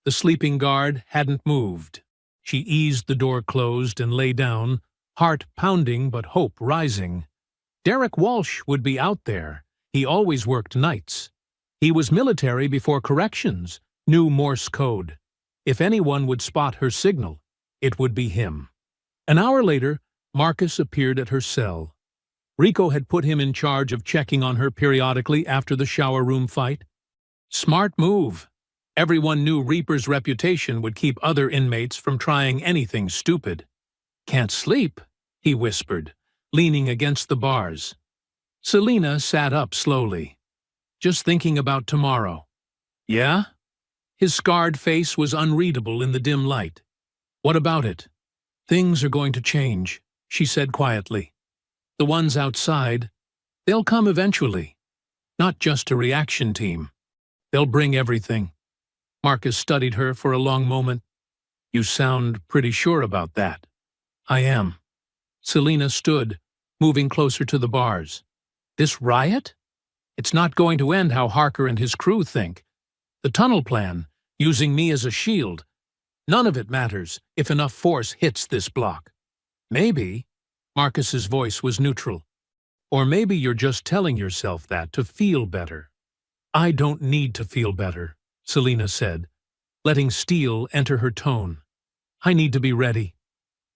The sleeping guard hadn't moved. She eased the door closed and lay down, heart pounding but hope rising. Derek Walsh would be out there. He always worked nights. He was military before corrections, knew Morse code. If anyone would spot her signal, it would be him. An hour later, Marcus appeared at her cell. Rico had put him in charge of checking on her periodically after the shower room fight. Smart move. Everyone knew Reaper's reputation would keep other inmates from trying anything stupid. "Can't sleep," he whispered, leaning against the bars. Selina sat up slowly. "Just thinking about tomorrow." "Yeah?" His scarred face was unreadable in the dim light. "What about it?" "Things are going to change," she said quietly. "The ones outside, they'll come eventually. Not just a reaction team. They'll bring everything." Marcus studied her for a long moment. "You sound pretty sure about that." "I am." Selina stood, moving closer to the bars. "This riot? It's not going to end how Harker and his crew think. The tunnel plan, using me as a shield. None of it matters if enough force hits this block. Maybe," Marcus's voice was neutral, "or maybe you're just telling yourself that to feel better." "I don't need to feel better," Selina said, letting steel enter her tone. "I need to be ready.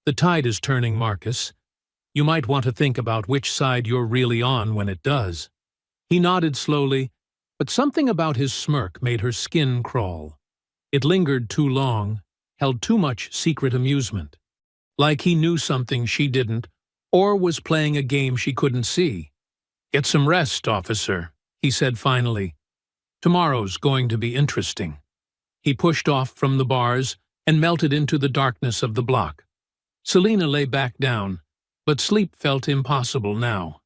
The tide is turning, Marcus. You might want to think about which side you're really on when it does." He nodded slowly, but something about his smirk made her skin crawl. It lingered too long, held too much secret amusement. Like he knew something she didn't, or was playing a game she couldn't see. "Get some rest, officer," he said finally. "Tomorrow's going to be interesting." He pushed off from the bars and melted into the darkness of the block. Selina lay back down, but sleep felt impossible now.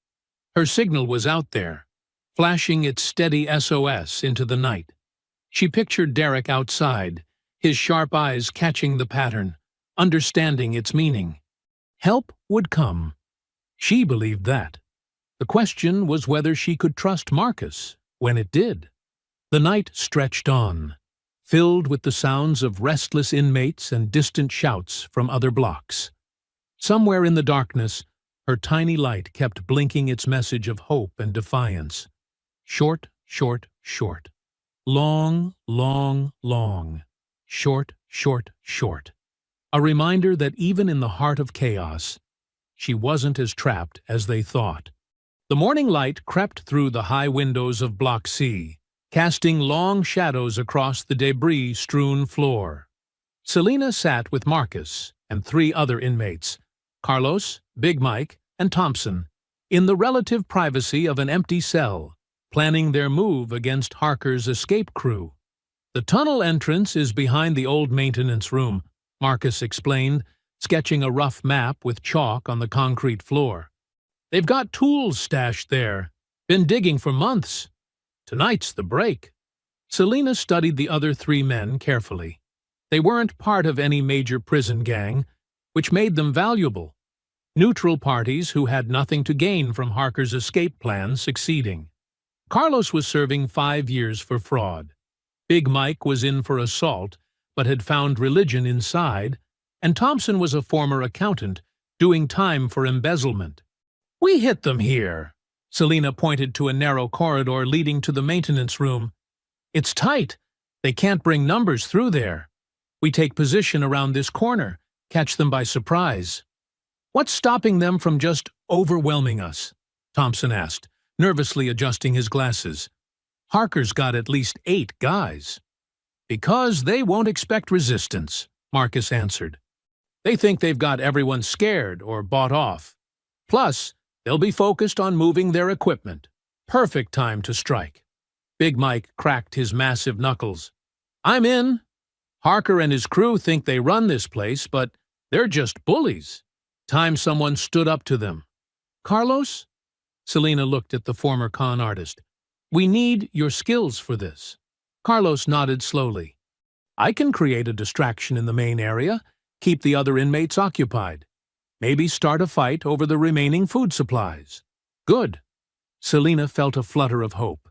Her signal was out there, flashing its steady SOS into the night. She pictured Derek outside, his sharp eyes catching the pattern, understanding its meaning. Help would come. She believed that. The question was whether she could trust Marcus when it did. The night stretched on, filled with the sounds of restless inmates and distant shouts from other blocks. Somewhere in the darkness, her tiny light kept blinking its message of hope and defiance. Short, short, short. Long, long, long. Short, short, short. A reminder that even in the heart of chaos, she wasn't as trapped as they thought. The morning light crept through the high windows of Block C, casting long shadows across the debris-strewn floor. Selina sat with Marcus and 3 other inmates, Carlos, Big Mike, and Thompson, in the relative privacy of an empty cell, planning their move against Harker's escape crew. "The tunnel entrance is behind the old maintenance room," Marcus explained, sketching a rough map with chalk on the concrete floor. "They've got tools stashed there. Been digging for months. Tonight's the break." Selina studied the other 3 men carefully. They weren't part of any major prison gang, which made them valuable. Neutral parties who had nothing to gain from Harker's escape plan succeeding. Carlos was serving 5 years for fraud. Big Mike was in for assault, but had found religion inside, and Thompson was a former accountant, doing time for embezzlement. "We hit them here." Selina pointed to a narrow corridor leading to the maintenance room. "It's tight. They can't bring numbers through there. We take position around this corner, catch them by surprise." "What's stopping them from just overwhelming us?" Thompson asked, nervously adjusting his glasses. "Harker's got at least 8 guys." "Because they won't expect resistance," Marcus answered. "They think they've got everyone scared or bought off. Plus, they'll be focused on moving their equipment. Perfect time to strike." Big Mike cracked his massive knuckles. I'm in. Harker and his crew think they run this place, but they're just bullies. Time someone stood up to them. Carlos? Selena looked at the former con artist. We need your skills for this. Carlos nodded slowly. I can create a distraction in the main area, keep the other inmates occupied. Maybe start a fight over the remaining food supplies. Good. Selena felt a flutter of hope.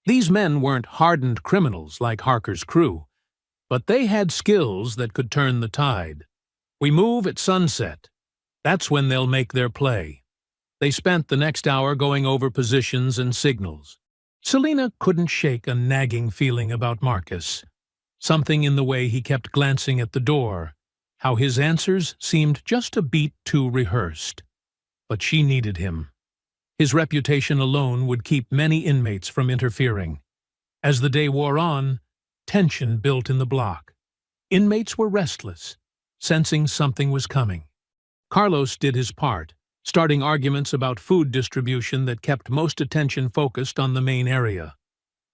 These men weren't hardened criminals like Harker's crew, but they had skills that could turn the tide. We move at sunset. That's when they'll make their play. They spent the next hour going over positions and signals. Selena couldn't shake a nagging feeling about Marcus. Something in the way he kept glancing at the door, how his answers seemed just a beat too rehearsed. But she needed him. His reputation alone would keep many inmates from interfering. As the day wore on, tension built in the block. Inmates were restless, sensing something was coming. Carlos did his part, starting arguments about food distribution that kept most attention focused on the main area.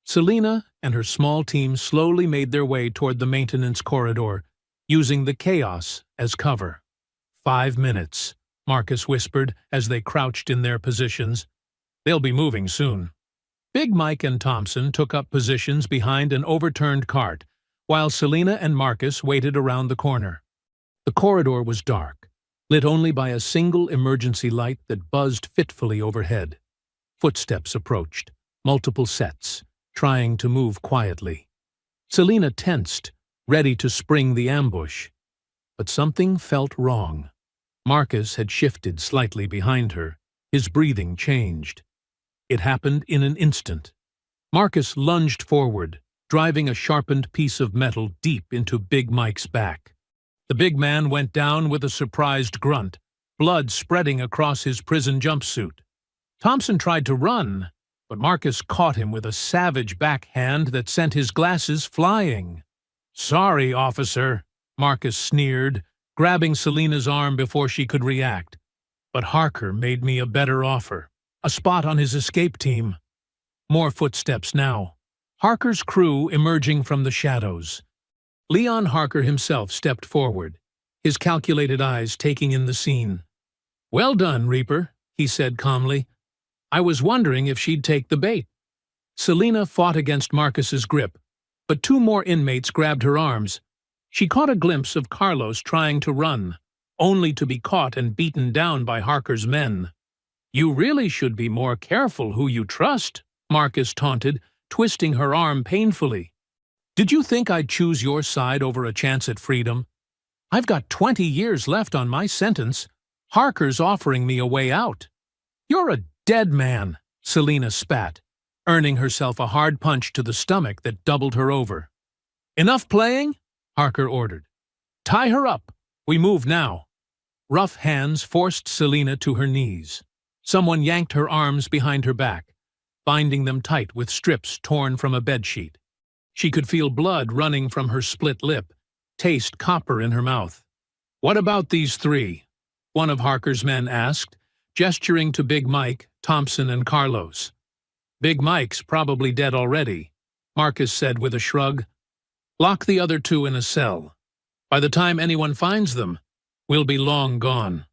Selena and her small team slowly made their way toward the maintenance corridor, using the chaos as cover. 5 minutes, Marcus whispered as they crouched in their positions. They'll be moving soon. Big Mike and Thompson took up positions behind an overturned cart, while Selena and Marcus waited around the corner. The corridor was dark, lit only by a single emergency light that buzzed fitfully overhead. Footsteps approached, multiple sets, trying to move quietly. Selena tensed, ready to spring the ambush. But something felt wrong. Marcus had shifted slightly behind her. His breathing changed. It happened in an instant. Marcus lunged forward, driving a sharpened piece of metal deep into Big Mike's back. The big man went down with a surprised grunt, blood spreading across his prison jumpsuit. Thompson tried to run, but Marcus caught him with a savage backhand that sent his glasses flying. "Sorry, officer," Marcus sneered, grabbing Selena's arm before she could react. "But Harker made me a better offer. A spot on his escape team." More footsteps now. Harker's crew emerging from the shadows. Leon Harker himself stepped forward, his calculated eyes taking in the scene. "Well done, Reaper," he said calmly. "I was wondering if she'd take the bait." Selena fought against Marcus's grip, but 2 more inmates grabbed her arms. She caught a glimpse of Carlos trying to run, only to be caught and beaten down by Harker's men. "You really should be more careful who you trust," Marcus taunted, twisting her arm painfully. "Did you think I'd choose your side over a chance at freedom? I've got 20 years left on my sentence. Harker's offering me a way out." "You're a dead man," Selena spat, earning herself a hard punch to the stomach that doubled her over. "Enough playing?" Harker ordered. "Tie her up. We move now." Rough hands forced Selena to her knees. Someone yanked her arms behind her back, binding them tight with strips torn from a bedsheet. She could feel blood running from her split lip, taste copper in her mouth. "What about these 3?" one of Harker's men asked, gesturing to Big Mike, Thompson, and Carlos. "Big Mike's probably dead already," Marcus said with a shrug. "Lock the other 2 in a cell. By the time anyone finds them, we'll be long gone."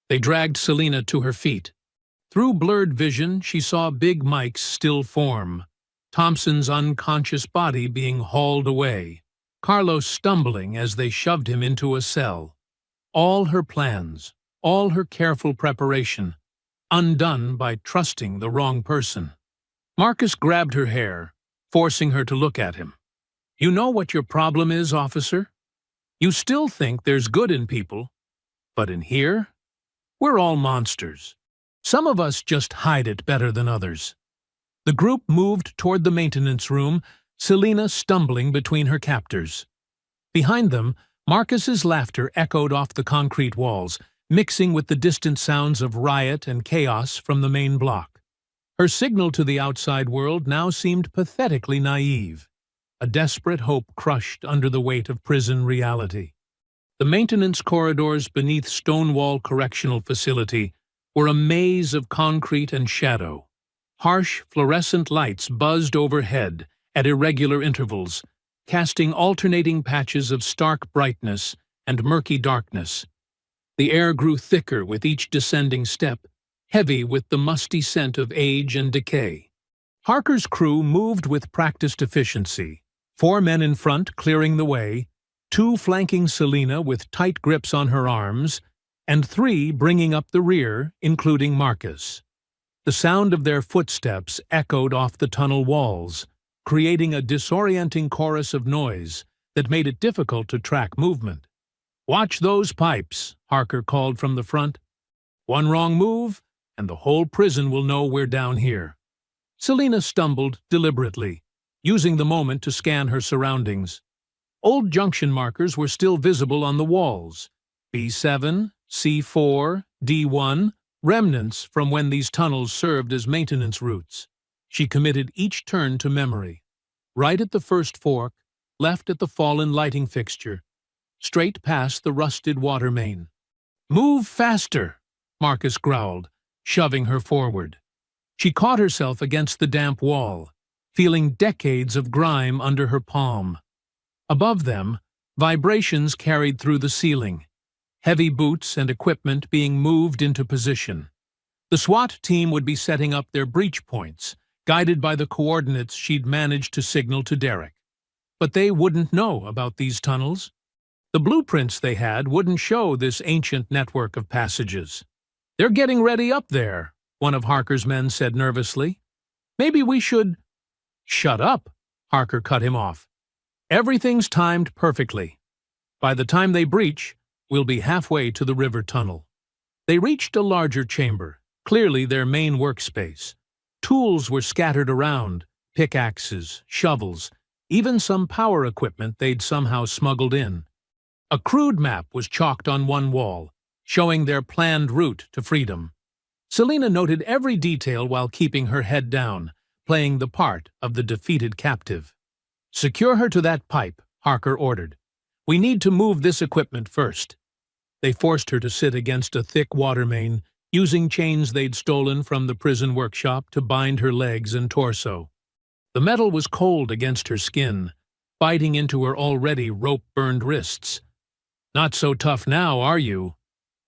They dragged Selena to her feet. Through blurred vision, she saw Big Mike's still form, Thompson's unconscious body being hauled away, Carlos stumbling as they shoved him into a cell. All her plans, all her careful preparation, undone by trusting the wrong person. Marcus grabbed her hair, forcing her to look at him. "You know what your problem is, officer? You still think there's good in people, but in here, we're all monsters. Some of us just hide it better than others." The group moved toward the maintenance room, Selena stumbling between her captors. Behind them, Marcus's laughter echoed off the concrete walls, mixing with the distant sounds of riot and chaos from the main block. Her signal to the outside world now seemed pathetically naive, a desperate hope crushed under the weight of prison reality. The maintenance corridors beneath Stonewall Correctional Facility were a maze of concrete and shadow. Harsh fluorescent lights buzzed overhead at irregular intervals, casting alternating patches of stark brightness and murky darkness. The air grew thicker with each descending step, heavy with the musty scent of age and decay. Harker's crew moved with practiced efficiency, 4 men in front clearing the way, 2 flanking Selina with tight grips on her arms, and 3 bringing up the rear, including Marcus. The sound of their footsteps echoed off the tunnel walls, creating a disorienting chorus of noise that made it difficult to track movement. "Watch those pipes," Harker called from the front. "One wrong move, and the whole prison will know we're down here." Selina stumbled deliberately, using the moment to scan her surroundings. Old junction markers were still visible on the walls. B7, C4, D1, remnants from when these tunnels served as maintenance routes. She committed each turn to memory. Right at the first fork, left at the fallen lighting fixture, straight past the rusted water main. "Move faster," Marcus growled, shoving her forward. She caught herself against the damp wall, feeling decades of grime under her palm. Above them, vibrations carried through the ceiling, heavy boots and equipment being moved into position. The SWAT team would be setting up their breach points, guided by the coordinates she'd managed to signal to Derek. But they wouldn't know about these tunnels. The blueprints they had wouldn't show this ancient network of passages. "They're getting ready up there," one of Harker's men said nervously. "Maybe we should—" "Shut up," Harker cut him off. "Everything's timed perfectly. By the time they breach, we'll be halfway to the river tunnel." They reached a larger chamber, clearly their main workspace. Tools were scattered around, pickaxes, shovels, even some power equipment they'd somehow smuggled in. A crude map was chalked on one wall, showing their planned route to freedom. Selina noted every detail while keeping her head down, playing the part of the defeated captive. "Secure her to that pipe," Harker ordered. "We need to move this equipment first." They forced her to sit against a thick water main, using chains they'd stolen from the prison workshop to bind her legs and torso. The metal was cold against her skin, biting into her already rope-burned wrists. "Not so tough now, are you?"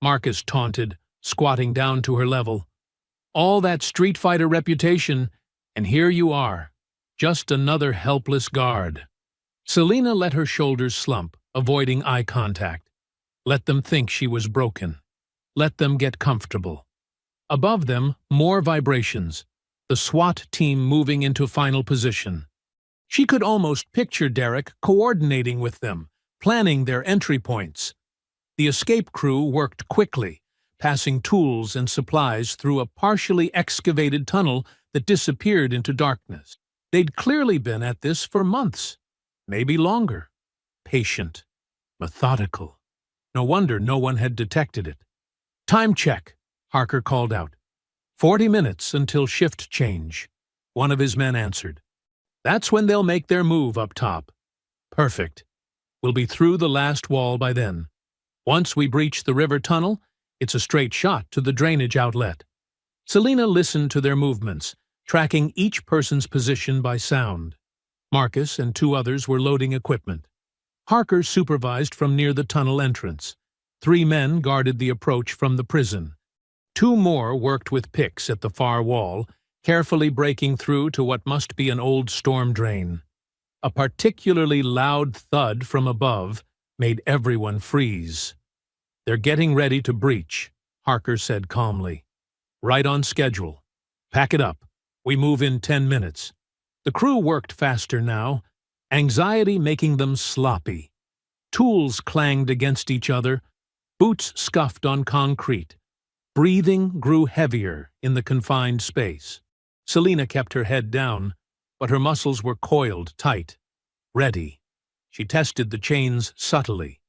Marcus taunted, squatting down to her level. "All that street fighter reputation, and here you are, just another helpless guard." Selina let her shoulders slump, avoiding eye contact. Let them think she was broken. Let them get comfortable. Above them, more vibrations, the SWAT team moving into final position. She could almost picture Derek coordinating with them, planning their entry points. The escape crew worked quickly, passing tools and supplies through a partially excavated tunnel that disappeared into darkness. They'd clearly been at this for months, maybe longer. Patient, methodical. No wonder no one had detected it. "Time check," Harker called out. 40 minutes until shift change," one of his men answered. "That's when they'll make their move up top." "Perfect. We'll be through the last wall by then. Once we breach the river tunnel, it's a straight shot to the drainage outlet." Selina listened to their movements, tracking each person's position by sound. Marcus and 2 others were loading equipment. Harker supervised from near the tunnel entrance. 3 men guarded the approach from the prison. 2 more worked with picks at the far wall, carefully breaking through to what must be an old storm drain. A particularly loud thud from above made everyone freeze. "They're getting ready to breach," Harker said calmly. "Right on schedule. Pack it up. We move in 10 minutes." The crew worked faster now, anxiety making them sloppy. Tools clanged against each other, boots scuffed on concrete. Breathing grew heavier in the confined space. Selina kept her head down, but her muscles were coiled tight, ready. She tested the chains subtly,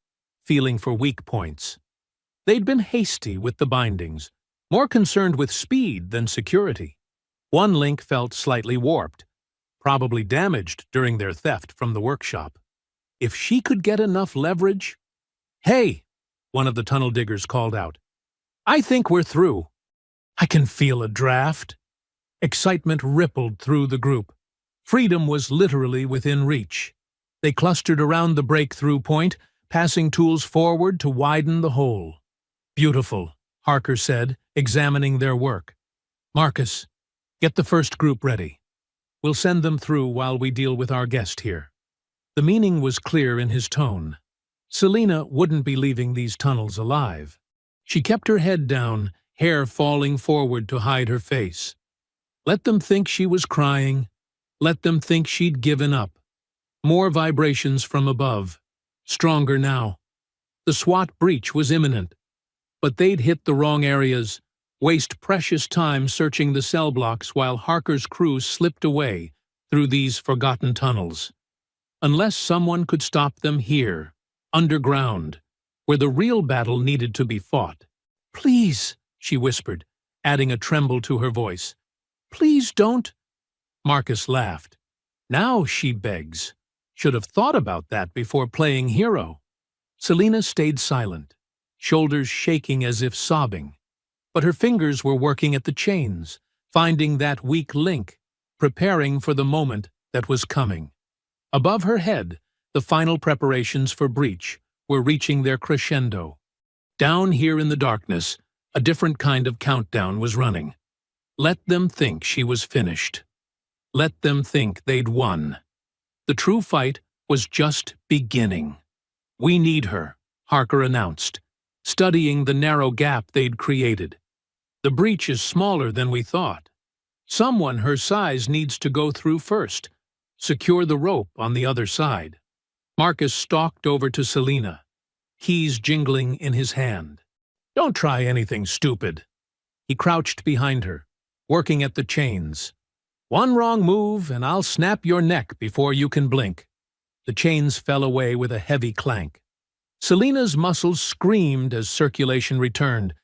feeling for weak points. They'd been hasty with the bindings, more concerned with speed than security. One link felt slightly warped, probably damaged during their theft from the workshop. If she could get enough leverage— "Hey!" one of the tunnel diggers called out. "I think we're through." "I can feel a draft." Excitement rippled through the group. Freedom was literally within reach. They clustered around the breakthrough point, passing tools forward to widen the hole. "Beautiful," Harker said, examining their work. "Marcus, get the first group ready. We'll send them through while we deal with our guest here." The meaning was clear in his tone. Selina wouldn't be leaving these tunnels alive. She kept her head down, hair falling forward to hide her face. Let them think she was crying. Let them think she'd given up. More vibrations from above. Stronger now. The SWAT breach was imminent. But they'd hit the wrong areas, waste precious time searching the cell blocks while Harker's crew slipped away through these forgotten tunnels. Unless someone could stop them here, underground, where the real battle needed to be fought. "Please," she whispered, adding a tremble to her voice. "Please don't." Marcus laughed. "Now she begs. Should have thought about that before playing hero." Selina stayed silent, shoulders shaking as if sobbing. But her fingers were working at the chains, finding that weak link, preparing for the moment that was coming. Above her head, the final preparations for breach were reaching their crescendo. Down here in the darkness, a different kind of countdown was running. Let them think she was finished. Let them think they'd won. The true fight was just beginning. "We need her," Harker announced, studying the narrow gap they'd created. "The breach is smaller than we thought. Someone her size needs to go through first. Secure the rope on the other side." Marcus stalked over to Selina, keys jingling in his hand. "Don't try anything stupid." He crouched behind her, working at the chains. "One wrong move and I'll snap your neck before you can blink." The chains fell away with a heavy clank. Selina's muscles screamed as circulation returned,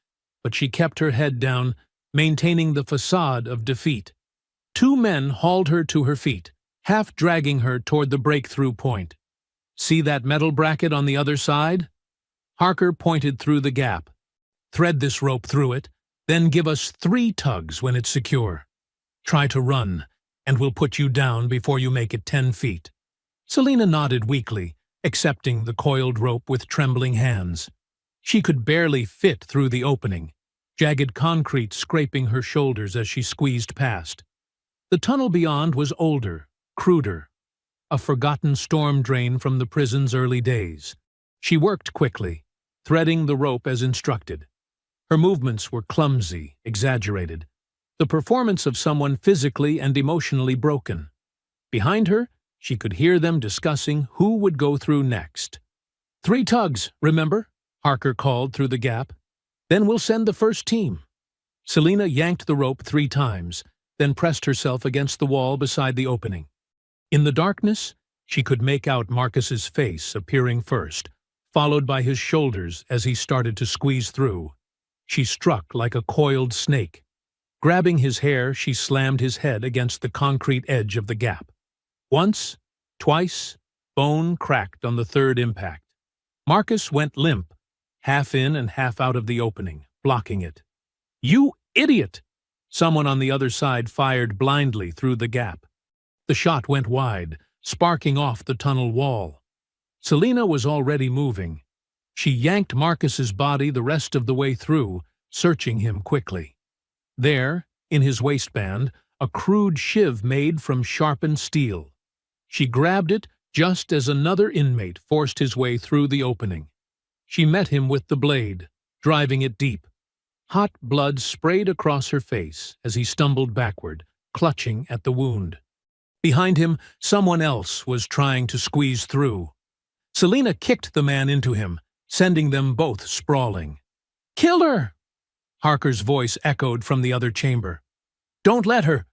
but she kept her head down, maintaining the facade of defeat. Two men hauled her to her feet, half dragging her toward the breakthrough point. "See that metal bracket on the other side?" Harker pointed through the gap. "Thread this rope through it, then give us 3 tugs when it's secure. Try to run, and we'll put you down before you make it 10 feet. Selina nodded weakly, accepting the coiled rope with trembling hands. She could barely fit through the opening, jagged concrete scraping her shoulders as she squeezed past. The tunnel beyond was older, cruder, a forgotten storm drain from the prison's early days. She worked quickly, threading the rope as instructed. Her movements were clumsy, exaggerated, the performance of someone physically and emotionally broken. Behind her, she could hear them discussing who would go through next. 3 tugs, remember? Harker called through the gap. Then we'll send the first team. Selina yanked the rope 3 times, then pressed herself against the wall beside the opening. In the darkness, she could make out Marcus's face appearing first, followed by his shoulders as he started to squeeze through. She struck like a coiled snake. Grabbing his hair, she slammed his head against the concrete edge of the gap. Once, twice, bone cracked on the 3rd impact. Marcus went limp, half in and half out of the opening, blocking it. "You idiot!" Someone on the other side fired blindly through the gap. The shot went wide, sparking off the tunnel wall. Selina was already moving. She yanked Marcus's body the rest of the way through, searching him quickly. There, in his waistband, a crude shiv made from sharpened steel. She grabbed it just as another inmate forced his way through the opening. She met him with the blade, driving it deep. Hot blood sprayed across her face as he stumbled backward, clutching at the wound. Behind him, someone else was trying to squeeze through. Selina kicked the man into him, sending them both sprawling. "Kill her!" Harker's voice echoed from the other chamber. "Don't let her!"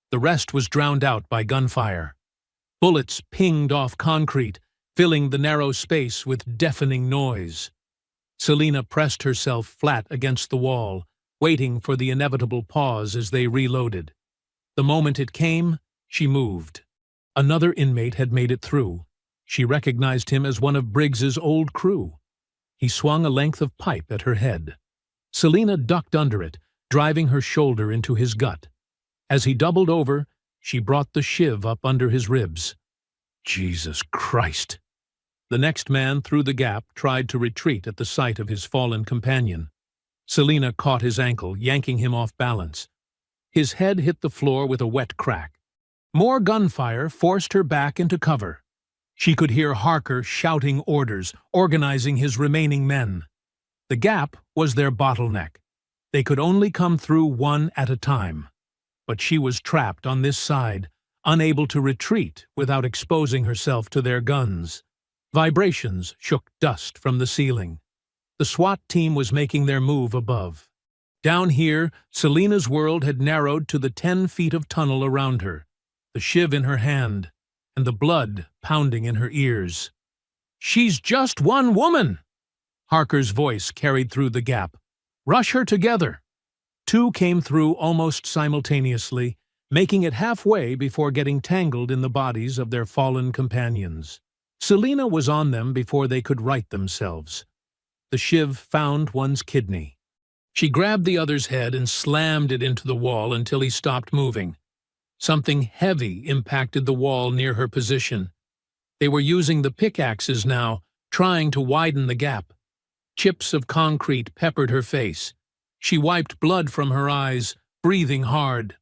The rest was drowned out by gunfire. Bullets pinged off concrete, filling the narrow space with deafening noise. Selina pressed herself flat against the wall, waiting for the inevitable pause as they reloaded. The moment it came, she moved. Another inmate had made it through. She recognized him as one of Briggs's old crew. He swung a length of pipe at her head. Selina ducked under it, driving her shoulder into his gut. As he doubled over, she brought the shiv up under his ribs. Jesus Christ! The next man through the gap tried to retreat at the sight of his fallen companion. Selina caught his ankle, yanking him off balance. His head hit the floor with a wet crack. More gunfire forced her back into cover. She could hear Harker shouting orders, organizing his remaining men. The gap was their bottleneck. They could only come through one at a time. But she was trapped on this side, unable to retreat without exposing herself to their guns. Vibrations shook dust from the ceiling. The SWAT team was making their move above. Down here, Selina's world had narrowed to the 10 feet of tunnel around her, the shiv in her hand, and the blood pounding in her ears. "She's just one woman!" Harker's voice carried through the gap. "Rush her together!" Two came through almost simultaneously, making it halfway before getting tangled in the bodies of their fallen companions. Selina was on them before they could right themselves. The shiv found one's kidney. She grabbed the other's head and slammed it into the wall until he stopped moving. Something heavy impacted the wall near her position. They were using the pickaxes now, trying to widen the gap. Chips of concrete peppered her face. She wiped blood from her eyes, breathing hard.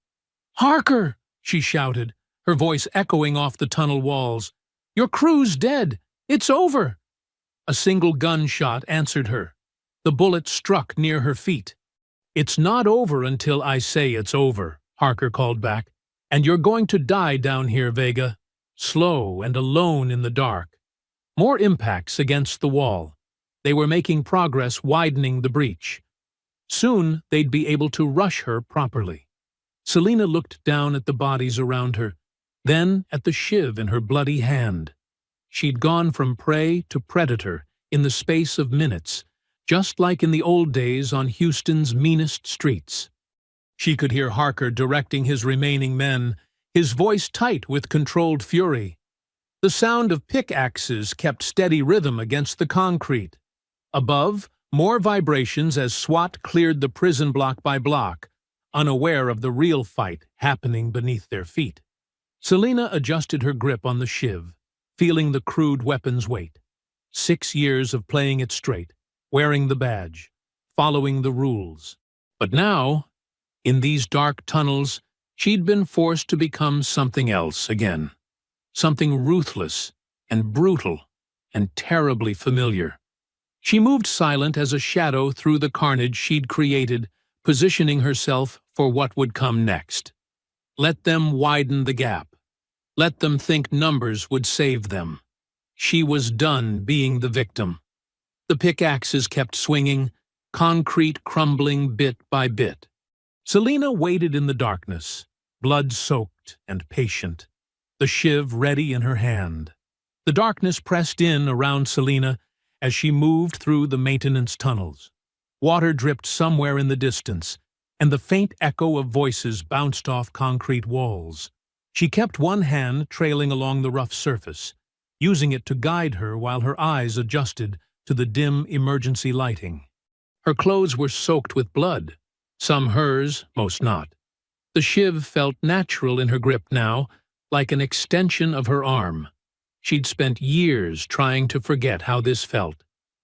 "Harker!" she shouted, her voice echoing off the tunnel walls. "Your crew's dead! It's over!" A single gunshot answered her. The bullet struck near her feet. "It's not over until I say it's over," Harker called back. "And you're going to die down here, Vega. Slow and alone in the dark." More impacts against the wall. They were making progress, widening the breach. Soon they'd be able to rush her properly. Selina looked down at the bodies around her, then at the shiv in her bloody hand. She'd gone from prey to predator in the space of minutes, just like in the old days on Houston's meanest streets. She could hear Harker directing his remaining men, his voice tight with controlled fury. The sound of pickaxes kept steady rhythm against the concrete. Above, more vibrations as SWAT cleared the prison block by block, unaware of the real fight happening beneath their feet. Selina adjusted her grip on the shiv, feeling the crude weapon's weight. 6 years of playing it straight, wearing the badge, following the rules. But now, in these dark tunnels, she'd been forced to become something else again. Something ruthless and brutal and terribly familiar. She moved silent as a shadow through the carnage she'd created, positioning herself for what would come next. Let them widen the gap. Let them think numbers would save them. She was done being the victim. The pickaxes kept swinging, concrete crumbling bit by bit. Selina waited in the darkness, blood-soaked and patient, the shiv ready in her hand. The darkness pressed in around Selina as she moved through the maintenance tunnels. Water dripped somewhere in the distance, and the faint echo of voices bounced off concrete walls. She kept one hand trailing along the rough surface, using it to guide her while her eyes adjusted to the dim emergency lighting. Her clothes were soaked with blood, some hers, most not. The shiv felt natural in her grip now, like an extension of her arm. She'd spent years trying to forget how this felt,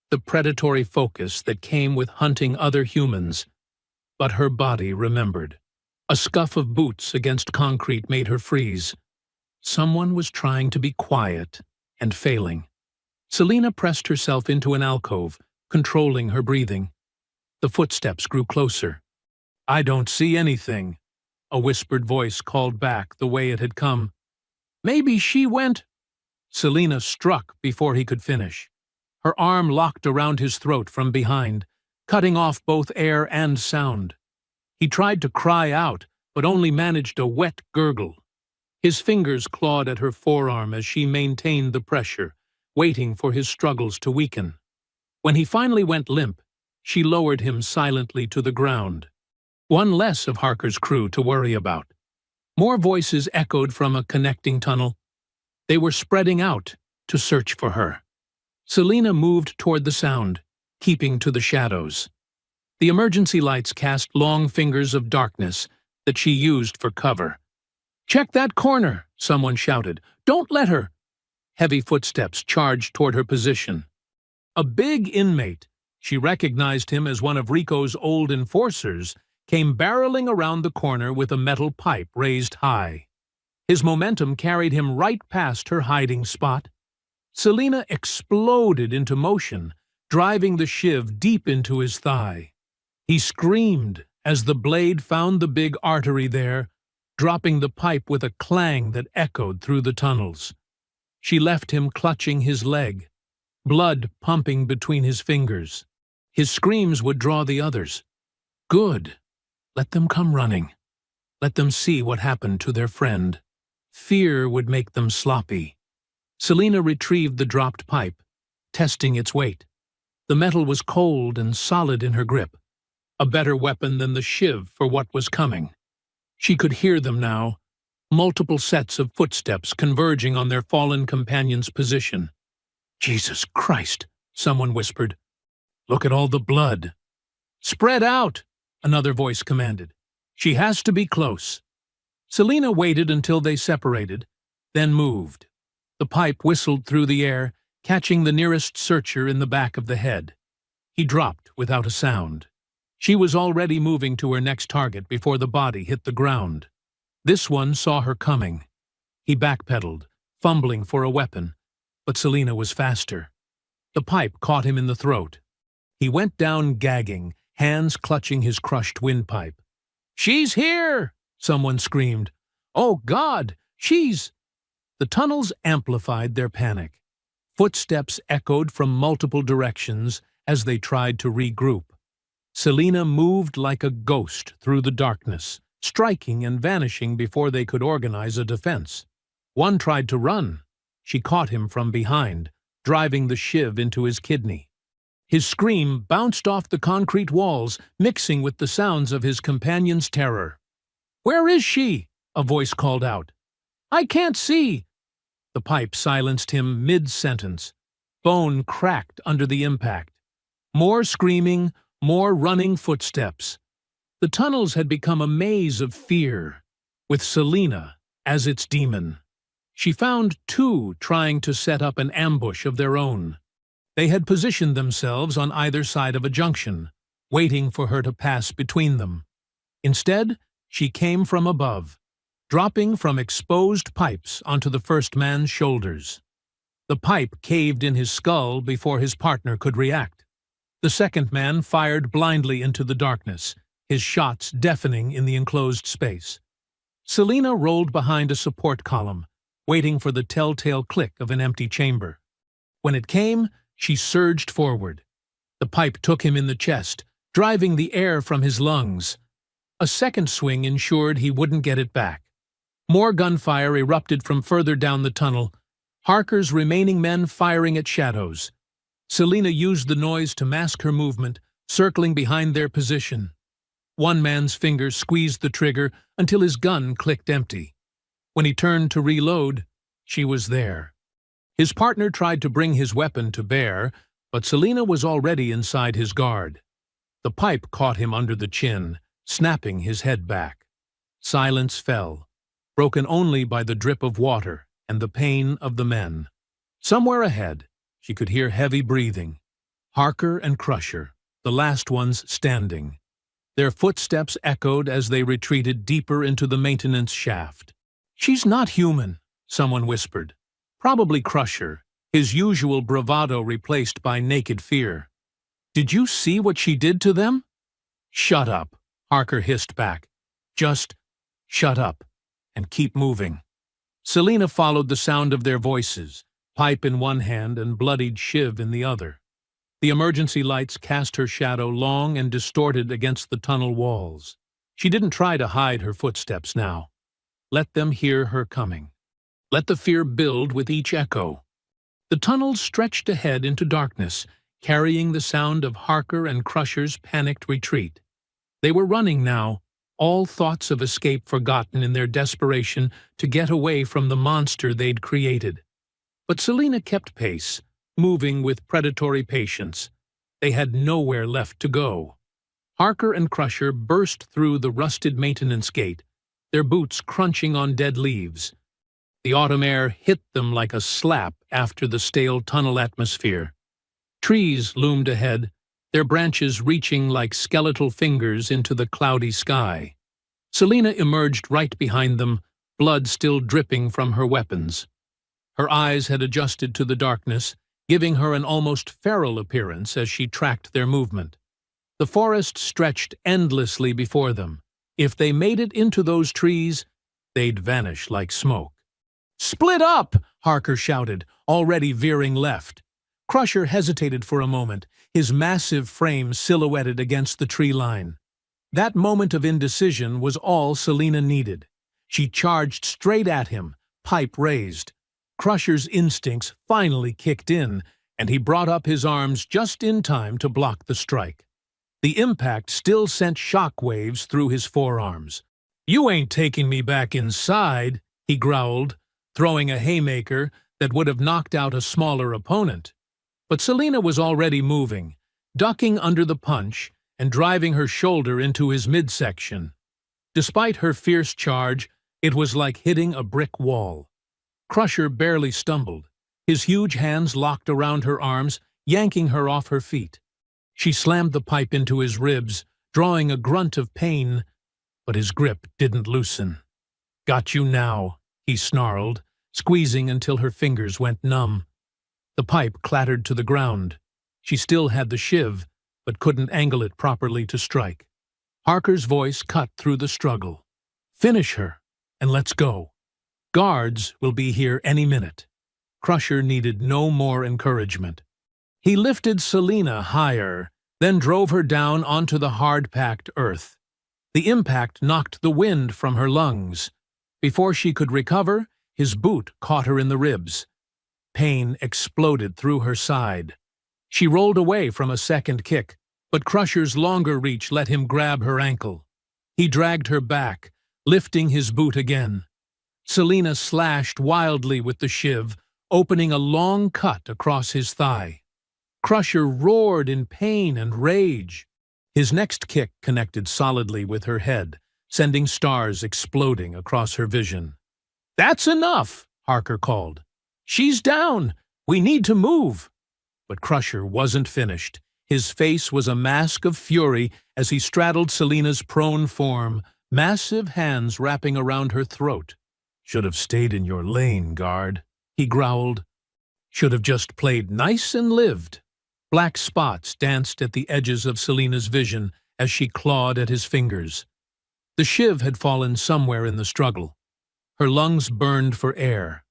the predatory focus that came with hunting other humans. But her body remembered. A scuff of boots against concrete made her freeze. Someone was trying to be quiet and failing. Selina pressed herself into an alcove, controlling her breathing. The footsteps grew closer. "I don't see anything," a whispered voice called back the way it had come. "Maybe she went—" Selina struck before he could finish. Her arm locked around his throat from behind, cutting off both air and sound. He tried to cry out, but only managed a wet gurgle. His fingers clawed at her forearm as she maintained the pressure, waiting for his struggles to weaken. When he finally went limp, she lowered him silently to the ground. One less of Harker's crew to worry about. More voices echoed from a connecting tunnel. They were spreading out to search for her. Selina moved toward the sound, keeping to the shadows. The emergency lights cast long fingers of darkness that she used for cover. "Check that corner," someone shouted. "Don't let her!" Heavy footsteps charged toward her position. A big inmate, she recognized him as one of Rico's old enforcers, came barreling around the corner with a metal pipe raised high. His momentum carried him right past her hiding spot. Selina exploded into motion, driving the shiv deep into his thigh. He screamed as the blade found the big artery there, dropping the pipe with a clang that echoed through the tunnels. She left him clutching his leg, blood pumping between his fingers. His screams would draw the others. Good. Let them come running. Let them see what happened to their friend. Fear would make them sloppy. Selina retrieved the dropped pipe, testing its weight. The metal was cold and solid in her grip, a better weapon than the shiv for what was coming. She could hear them now, multiple sets of footsteps converging on their fallen companion's position. Jesus Christ, someone whispered. Look at all the blood. Spread out, another voice commanded. She has to be close. Selina waited until they separated, then moved. The pipe whistled through the air, catching the nearest searcher in the back of the head. He dropped without a sound. She was already moving to her next target before the body hit the ground. This one saw her coming. He backpedaled, fumbling for a weapon, but Selina was faster. The pipe caught him in the throat. He went down gagging, hands clutching his crushed windpipe. "She's here!" someone screamed. "Oh, God! She's—" The tunnels amplified their panic. Footsteps echoed from multiple directions as they tried to regroup. Selina moved like a ghost through the darkness, striking and vanishing before they could organize a defense. One tried to run. She caught him from behind, driving the shiv into his kidney. His scream bounced off the concrete walls, mixing with the sounds of his companion's terror. "Where is she?" a voice called out. "I can't see." The pipe silenced him mid-sentence. Bone cracked under the impact. More screaming, more running footsteps. The tunnels had become a maze of fear, with Selina as its demon. She found two trying to set up an ambush of their own. They had positioned themselves on either side of a junction, waiting for her to pass between them. Instead, she came from above, dropping from exposed pipes onto the first man's shoulders. The pipe caved in his skull before his partner could react. The second man fired blindly into the darkness, his shots deafening in the enclosed space. Selina rolled behind a support column, waiting for the telltale click of an empty chamber. When it came, she surged forward. The pipe took him in the chest, driving the air from his lungs. A second swing ensured he wouldn't get it back. More gunfire erupted from further down the tunnel, Harker's remaining men firing at shadows. Selina used the noise to mask her movement, circling behind their position. One man's fingers squeezed the trigger until his gun clicked empty. When he turned to reload, she was there. His partner tried to bring his weapon to bear, but Selina was already inside his guard. The pipe caught him under the chin, snapping his head back. Silence fell, broken only by the drip of water and the pain of the men. Somewhere ahead, she could hear heavy breathing. Harker and Crusher, the last ones standing. Their footsteps echoed as they retreated deeper into the maintenance shaft. "She's not human," someone whispered. Probably Crusher, his usual bravado replaced by naked fear. "Did you see what she did to them?" "Shut up," Harker hissed back. "Just shut up and keep moving." Selina followed the sound of their voices, pipe in one hand and bloodied shiv in the other. The emergency lights cast her shadow long and distorted against the tunnel walls. She didn't try to hide her footsteps now. Let them hear her coming. Let the fear build with each echo. The tunnels stretched ahead into darkness, carrying the sound of Harker and Crusher's panicked retreat. They were running now, all thoughts of escape forgotten in their desperation to get away from the monster they'd created. But Selina kept pace, moving with predatory patience. They had nowhere left to go. Harker and Crusher burst through the rusted maintenance gate, their boots crunching on dead leaves. The autumn air hit them like a slap after the stale tunnel atmosphere. Trees loomed ahead, their branches reaching like skeletal fingers into the cloudy sky. Selina emerged right behind them, blood still dripping from her weapons. Her eyes had adjusted to the darkness, giving her an almost feral appearance as she tracked their movement. The forest stretched endlessly before them. If they made it into those trees, they'd vanish like smoke. "Split up!" Harker shouted, already veering left. Crusher hesitated for a moment, his massive frame silhouetted against the tree line. That moment of indecision was all Selina needed. She charged straight at him, pipe raised. Crusher's instincts finally kicked in, and he brought up his arms just in time to block the strike. The impact still sent shock waves through his forearms. "You ain't taking me back inside," he growled, throwing a haymaker that would have knocked out a smaller opponent. But Selina was already moving, ducking under the punch and driving her shoulder into his midsection. Despite her fierce charge, it was like hitting a brick wall. Crusher barely stumbled, his huge hands locked around her arms, yanking her off her feet. She slammed the pipe into his ribs, drawing a grunt of pain, but his grip didn't loosen. "Got you now," he snarled, squeezing until her fingers went numb. The pipe clattered to the ground. She still had the shiv, but couldn't angle it properly to strike. Harker's voice cut through the struggle. "Finish her, and let's go. Guards will be here any minute." Crusher needed no more encouragement. He lifted Selina higher, then drove her down onto the hard-packed earth. The impact knocked the wind from her lungs. Before she could recover, his boot caught her in the ribs. Pain exploded through her side. She rolled away from a second kick, but Crusher's longer reach let him grab her ankle. He dragged her back, lifting his boot again. Selina slashed wildly with the shiv, opening a long cut across his thigh. Crusher roared in pain and rage. His next kick connected solidly with her head, sending stars exploding across her vision. "That's enough," Harker called. "She's down. We need to move." But Crusher wasn't finished. His face was a mask of fury as he straddled Selina's prone form, massive hands wrapping around her throat. "Should have stayed in your lane, guard," he growled. "Should have just played nice and lived." Black spots danced at the edges of Selina's vision as she clawed at his fingers. The shiv had fallen somewhere in the struggle. Her lungs burned for air.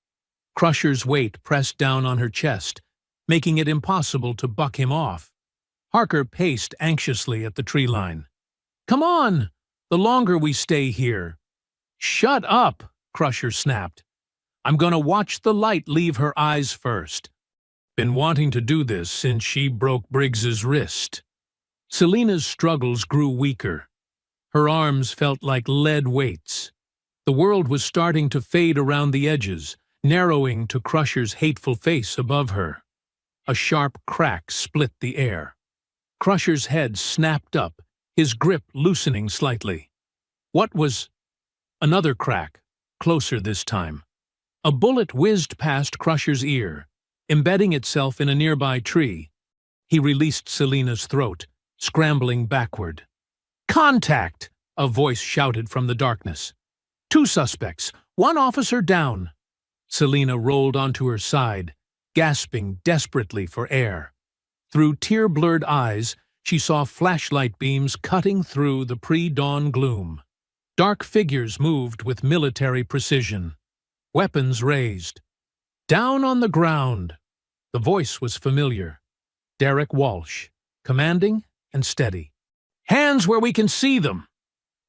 Crusher's weight pressed down on her chest, making it impossible to buck him off. Harker paced anxiously at the tree line. "Come on! The longer we stay here." "Shut up!" Crusher snapped. "I'm gonna watch the light leave her eyes first. Been wanting to do this since she broke Briggs's wrist." Selina's struggles grew weaker. Her arms felt like lead weights. The world was starting to fade around the edges, narrowing to Crusher's hateful face above her. A sharp crack split the air. Crusher's head snapped up, his grip loosening slightly. What was... Another crack, closer this time. A bullet whizzed past Crusher's ear, embedding itself in a nearby tree. He released Selina's throat, scrambling backward. "Contact!" a voice shouted from the darkness. "Two suspects, one officer down." Selina rolled onto her side, gasping desperately for air. Through tear-blurred eyes, she saw flashlight beams cutting through the pre-dawn gloom. Dark figures moved with military precision, weapons raised. "Down on the ground!" The voice was familiar. Derek Walsh, commanding and steady. "Hands where we can see them!"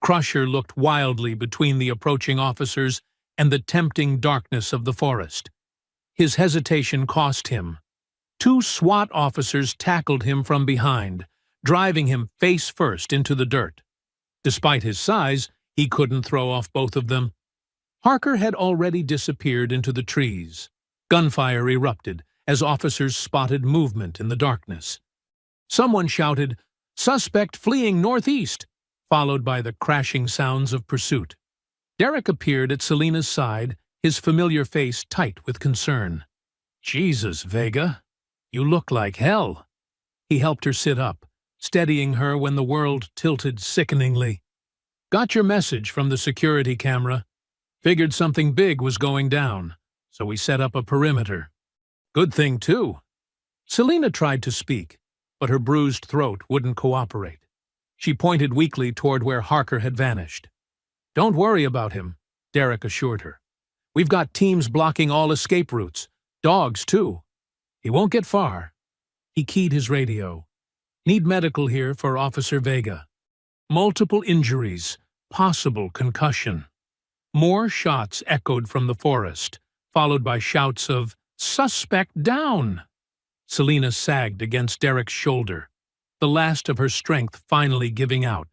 Crusher looked wildly between the approaching officers and the tempting darkness of the forest. His hesitation cost him. Two SWAT officers tackled him from behind, driving him face first into the dirt. Despite his size, he couldn't throw off both of them. Harker had already disappeared into the trees. Gunfire erupted as officers spotted movement in the darkness. Someone shouted, "Suspect fleeing northeast," followed by the crashing sounds of pursuit. Derek appeared at Selina's side, his familiar face tight with concern. "Jesus, Vega, you look like hell." He helped her sit up, steadying her when the world tilted sickeningly. "Got your message from the security camera. Figured something big was going down, so we set up a perimeter. Good thing, too." Selina tried to speak, but her bruised throat wouldn't cooperate. She pointed weakly toward where Harker had vanished. "Don't worry about him," Derek assured her. "We've got teams blocking all escape routes. Dogs, too. He won't get far." He keyed his radio. "Need medical here for Officer Vega. Multiple injuries, possible concussion." More shots echoed from the forest, followed by shouts of, "Suspect down!" Selina sagged against Derek's shoulder, the last of her strength finally giving out.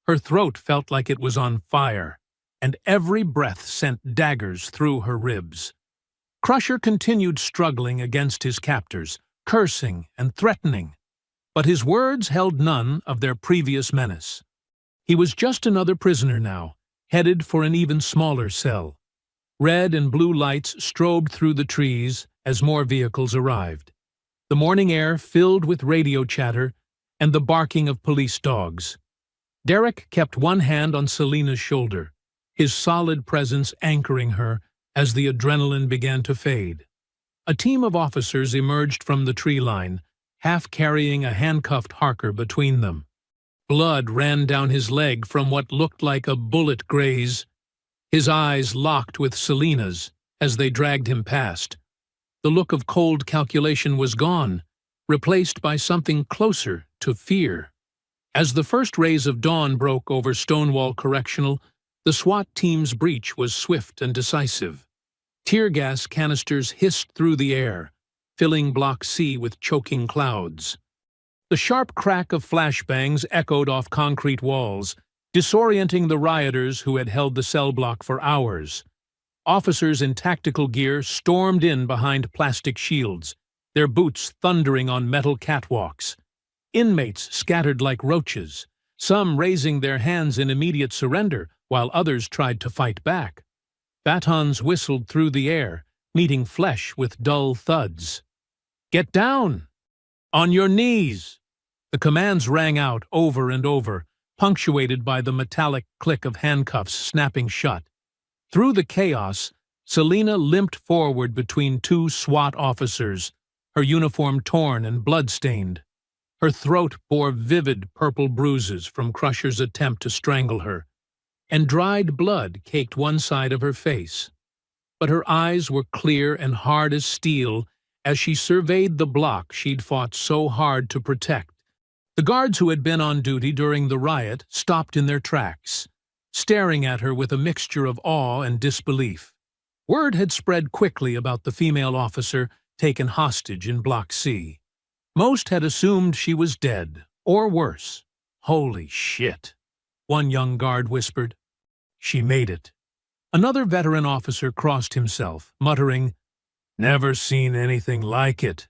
Her throat felt like it was on fire, and every breath sent daggers through her ribs. Crusher continued struggling against his captors, cursing and threatening, but his words held none of their previous menace. He was just another prisoner now, headed for an even smaller cell. Red and blue lights strobed through the trees as more vehicles arrived. The morning air filled with radio chatter and the barking of police dogs. Derek kept one hand on Selina's shoulder, his solid presence anchoring her as the adrenaline began to fade. A team of officers emerged from the tree line, half carrying a handcuffed Harker between them. Blood ran down his leg from what looked like a bullet graze. His eyes locked with Selina's as they dragged him past. The look of cold calculation was gone, replaced by something closer to fear. As the first rays of dawn broke over Stonewall Correctional, the SWAT team's breach was swift and decisive. Tear gas canisters hissed through the air, filling Block C with choking clouds. The sharp crack of flashbangs echoed off concrete walls, disorienting the rioters who had held the cell block for hours. Officers in tactical gear stormed in behind plastic shields, their boots thundering on metal catwalks. Inmates scattered like roaches, some raising their hands in immediate surrender while others tried to fight back. Batons whistled through the air, meeting flesh with dull thuds. "Get down! On your knees!" The commands rang out over and over, punctuated by the metallic click of handcuffs snapping shut. Through the chaos, Selina limped forward between two SWAT officers, her uniform torn and blood-stained. Her throat bore vivid purple bruises from Crusher's attempt to strangle her, and dried blood caked one side of her face. But her eyes were clear and hard as steel as she surveyed the block she'd fought so hard to protect. The guards who had been on duty during the riot stopped in their tracks, staring at her with a mixture of awe and disbelief. Word had spread quickly about the female officer taken hostage in Block C. Most had assumed she was dead, or worse. "Holy shit," one young guard whispered. "She made it." Another veteran officer crossed himself, muttering, "Never seen anything like it."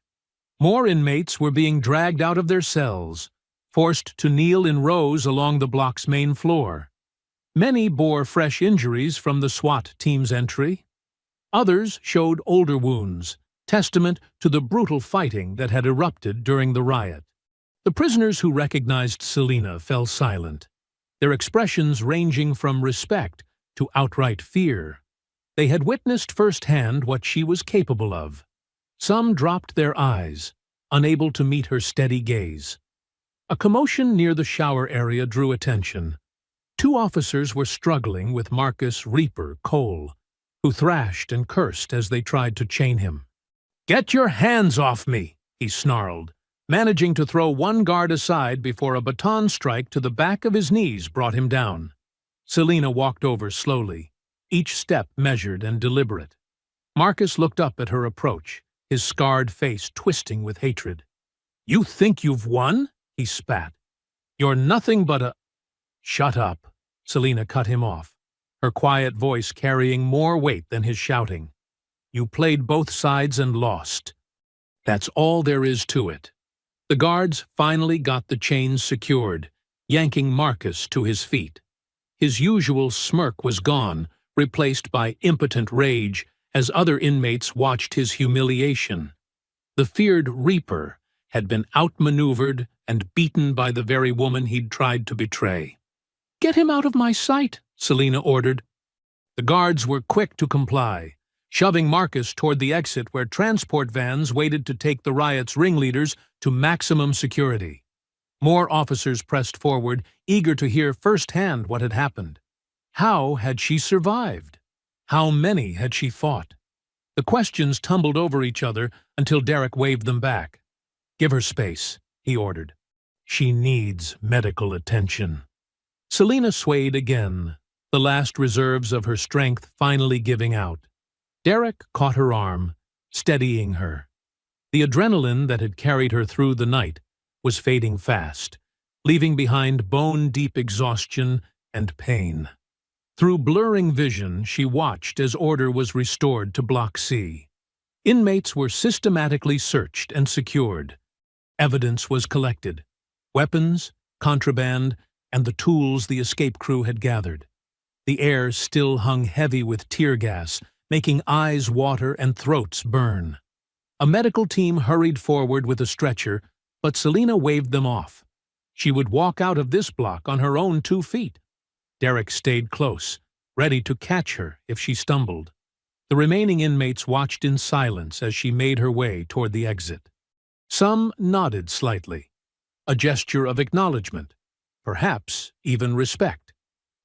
More inmates were being dragged out of their cells, forced to kneel in rows along the block's main floor. Many bore fresh injuries from the SWAT team's entry. Others showed older wounds, testament to the brutal fighting that had erupted during the riot. The prisoners who recognized Selina fell silent, their expressions ranging from respect to outright fear. They had witnessed firsthand what she was capable of. Some dropped their eyes, unable to meet her steady gaze. A commotion near the shower area drew attention. Two officers were struggling with Marcus Reaper Cole, who thrashed and cursed as they tried to chain him. "Get your hands off me!" he snarled, managing to throw one guard aside before a baton strike to the back of his knees brought him down. Selina walked over slowly, each step measured and deliberate. Marcus looked up at her approach, his scarred face twisting with hatred. "You think you've won?" he spat. "You're nothing but a—" "Shut up," Selina cut him off, her quiet voice carrying more weight than his shouting. "You played both sides and lost. That's all there is to it." The guards finally got the chains secured, yanking Marcus to his feet. His usual smirk was gone, replaced by impotent rage as other inmates watched his humiliation. The feared Reaper had been outmaneuvered and beaten by the very woman he'd tried to betray. "Get him out of my sight," Selina ordered. The guards were quick to comply, shoving Marcus toward the exit where transport vans waited to take the riot's ringleaders to maximum security. More officers pressed forward, eager to hear firsthand what had happened. How had she survived? How many had she fought? The questions tumbled over each other until Derek waved them back. "Give her space," he ordered. "She needs medical attention." Selina swayed again, the last reserves of her strength finally giving out. Derek caught her arm, steadying her. The adrenaline that had carried her through the night was fading fast, leaving behind bone-deep exhaustion and pain. Through blurring vision, she watched as order was restored to Block C. Inmates were systematically searched and secured. Evidence was collected: weapons, contraband, and the tools the escape crew had gathered. The air still hung heavy with tear gas, making eyes water and throats burn. A medical team hurried forward with a stretcher, but Selina waved them off. She would walk out of this block on her own 2 feet. Derek stayed close, ready to catch her if she stumbled. The remaining inmates watched in silence as she made her way toward the exit. Some nodded slightly, a gesture of acknowledgement, perhaps even respect.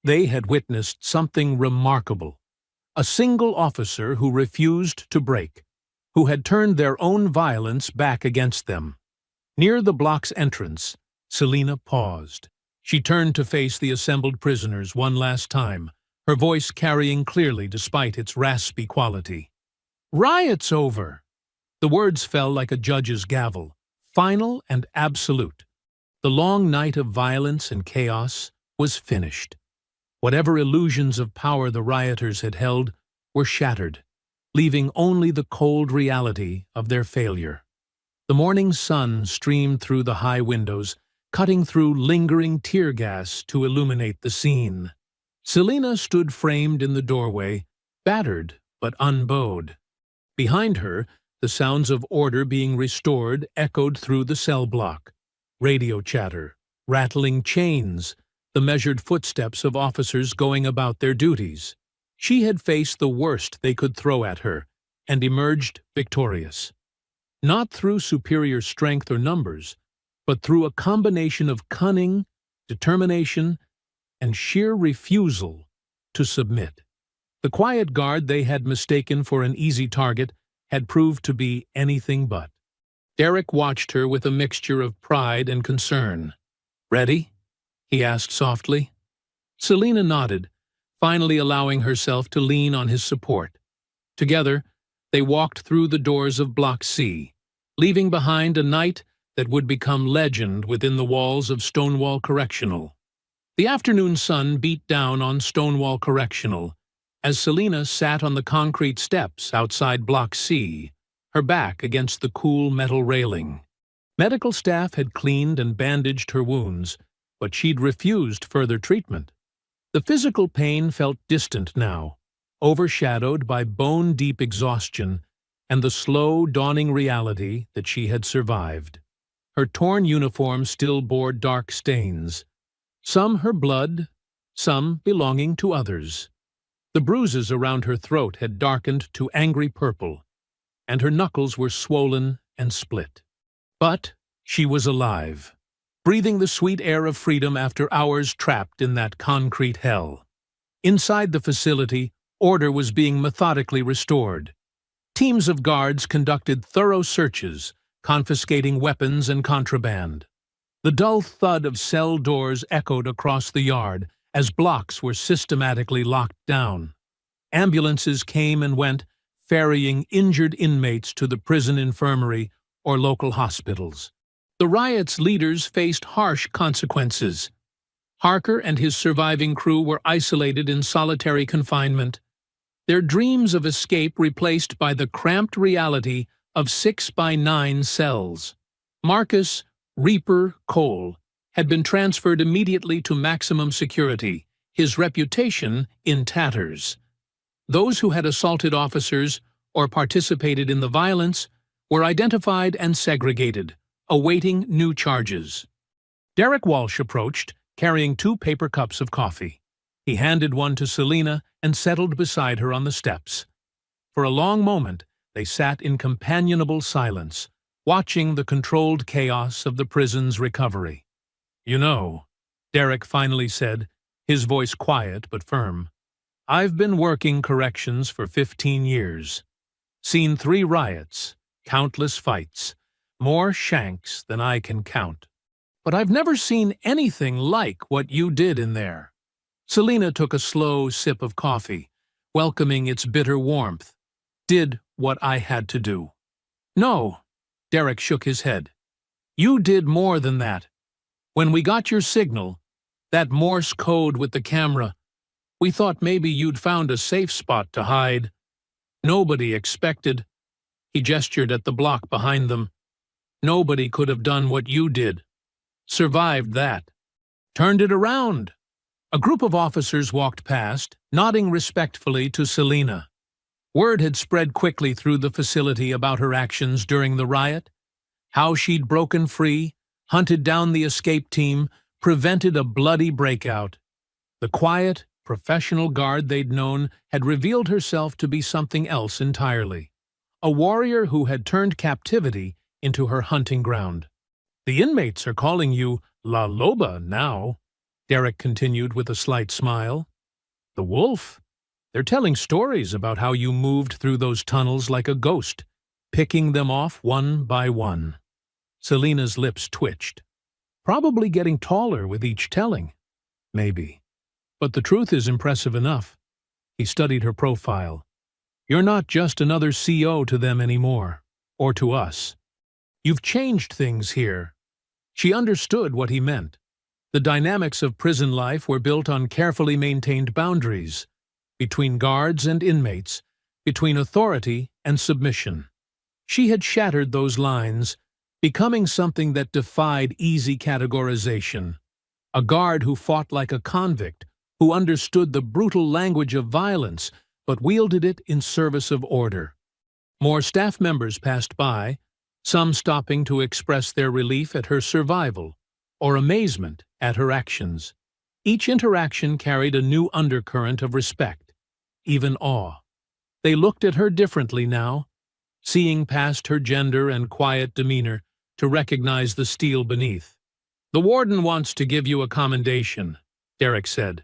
They had witnessed something remarkable. A single officer who refused to break, who had turned their own violence back against them. Near the block's entrance, Selina paused. She turned to face the assembled prisoners one last time, her voice carrying clearly despite its raspy quality. "Riot's over!" The words fell like a judge's gavel, final and absolute. The long night of violence and chaos was finished. Whatever illusions of power the rioters had held were shattered, leaving only the cold reality of their failure. The morning sun streamed through the high windows, cutting through lingering tear gas to illuminate the scene. Selina stood framed in the doorway, battered but unbowed. Behind her, the sounds of order being restored echoed through the cell block. Radio chatter, rattling chains, the measured footsteps of officers going about their duties. She had faced the worst they could throw at her, and emerged victorious. Not through superior strength or numbers, but through a combination of cunning, determination, and sheer refusal to submit. The quiet guard they had mistaken for an easy target had proved to be anything but. Derek watched her with a mixture of pride and concern. "Ready?" he asked softly. Selina nodded, finally allowing herself to lean on his support. Together, they walked through the doors of Block C, leaving behind a night that would become legend within the walls of Stonewall Correctional. The afternoon sun beat down on Stonewall Correctional as Selina sat on the concrete steps outside Block C, her back against the cool metal railing. Medical staff had cleaned and bandaged her wounds, but she'd refused further treatment. The physical pain felt distant now, overshadowed by bone-deep exhaustion and the slow, dawning reality that she had survived. Her torn uniform still bore dark stains, some her blood, some belonging to others. The bruises around her throat had darkened to angry purple, and her knuckles were swollen and split. But she was alive, breathing the sweet air of freedom after hours trapped in that concrete hell. Inside the facility, order was being methodically restored. Teams of guards conducted thorough searches, confiscating weapons and contraband. The dull thud of cell doors echoed across the yard as blocks were systematically locked down. Ambulances came and went, ferrying injured inmates to the prison infirmary or local hospitals. The riot's leaders faced harsh consequences. Harker and his surviving crew were isolated in solitary confinement, their dreams of escape replaced by the cramped reality of 6x9 cells. Marcus Reaper Cole had been transferred immediately to maximum security, his reputation in tatters. Those who had assaulted officers or participated in the violence were identified and segregated, awaiting new charges. Derek Walsh approached, carrying 2 paper cups of coffee. He handed one to Selina and settled beside her on the steps. For a long moment, they sat in companionable silence, watching the controlled chaos of the prison's recovery. "You know," Derek finally said, his voice quiet but firm, "I've been working corrections for 15 years. Seen 3 riots, countless fights, more shanks than I can count. But I've never seen anything like what you did in there." Selina took a slow sip of coffee, welcoming its bitter warmth. "Did what I had to do." "No," Derek shook his head. "You did more than that. When we got your signal, that Morse code with the camera, we thought maybe you'd found a safe spot to hide. Nobody expected." He gestured at the block behind them. "Nobody could have done what you did. Survived that. Turned it around." A group of officers walked past, nodding respectfully to Selina. Word had spread quickly through the facility about her actions during the riot, how she'd broken free, hunted down the escape team, prevented a bloody breakout. The quiet, professional guard they'd known had revealed herself to be something else entirely. A warrior who had turned captivity into her hunting ground. "The inmates are calling you La Loba now," Derek continued with a slight smile. "The wolf. They're telling stories about how you moved through those tunnels like a ghost, picking them off one by one." Selina's lips twitched. "Probably getting taller with each telling. Maybe. But the truth is impressive enough." He studied her profile. "You're not just another CO to them anymore, or to us. You've changed things here." She understood what he meant. The dynamics of prison life were built on carefully maintained boundaries, between guards and inmates, between authority and submission. She had shattered those lines, becoming something that defied easy categorization. A guard who fought like a convict, who understood the brutal language of violence, but wielded it in service of order. More staff members passed by, some stopping to express their relief at her survival, or amazement at her actions. Each interaction carried a new undercurrent of respect, even awe. They looked at her differently now, seeing past her gender and quiet demeanor to recognize the steel beneath. "The warden wants to give you a commendation," Derek said.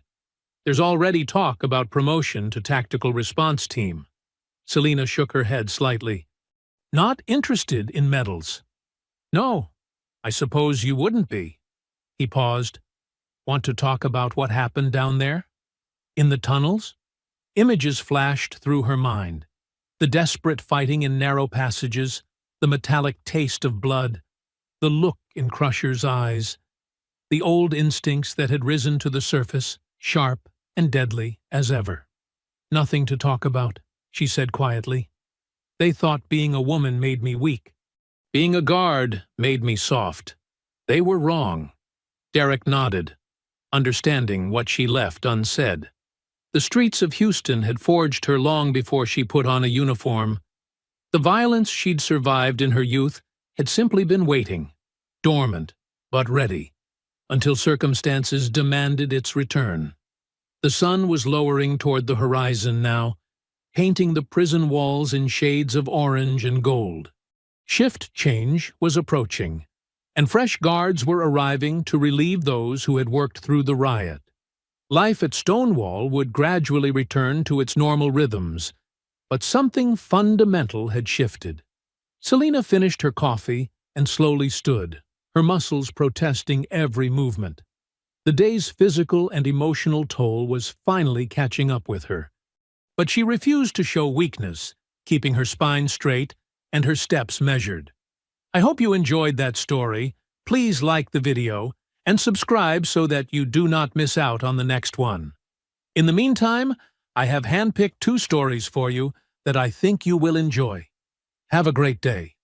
"There's already talk about promotion to tactical response team." Selina shook her head slightly. "Not interested in medals." "No, I suppose you wouldn't be." He paused. "Want to talk about what happened down there? In the tunnels?" Images flashed through her mind. The desperate fighting in narrow passages, the metallic taste of blood, the look in Crusher's eyes, the old instincts that had risen to the surface, sharp and deadly as ever. "Nothing to talk about," she said quietly. "They thought being a woman made me weak. Being a guard made me soft. They were wrong." Derek nodded, understanding what she left unsaid. The streets of Houston had forged her long before she put on a uniform. The violence she'd survived in her youth had simply been waiting, dormant but ready, until circumstances demanded its return. The sun was lowering toward the horizon now, painting the prison walls in shades of orange and gold. Shift change was approaching, and fresh guards were arriving to relieve those who had worked through the riot. Life at Stonewall would gradually return to its normal rhythms, but something fundamental had shifted. Selina finished her coffee and slowly stood, her muscles protesting every movement. The day's physical and emotional toll was finally catching up with her. But she refused to show weakness, keeping her spine straight and her steps measured. I hope you enjoyed that story. Please like the video and subscribe so that you do not miss out on the next one. In the meantime, I have handpicked 2 stories for you that I think you will enjoy. Have a great day.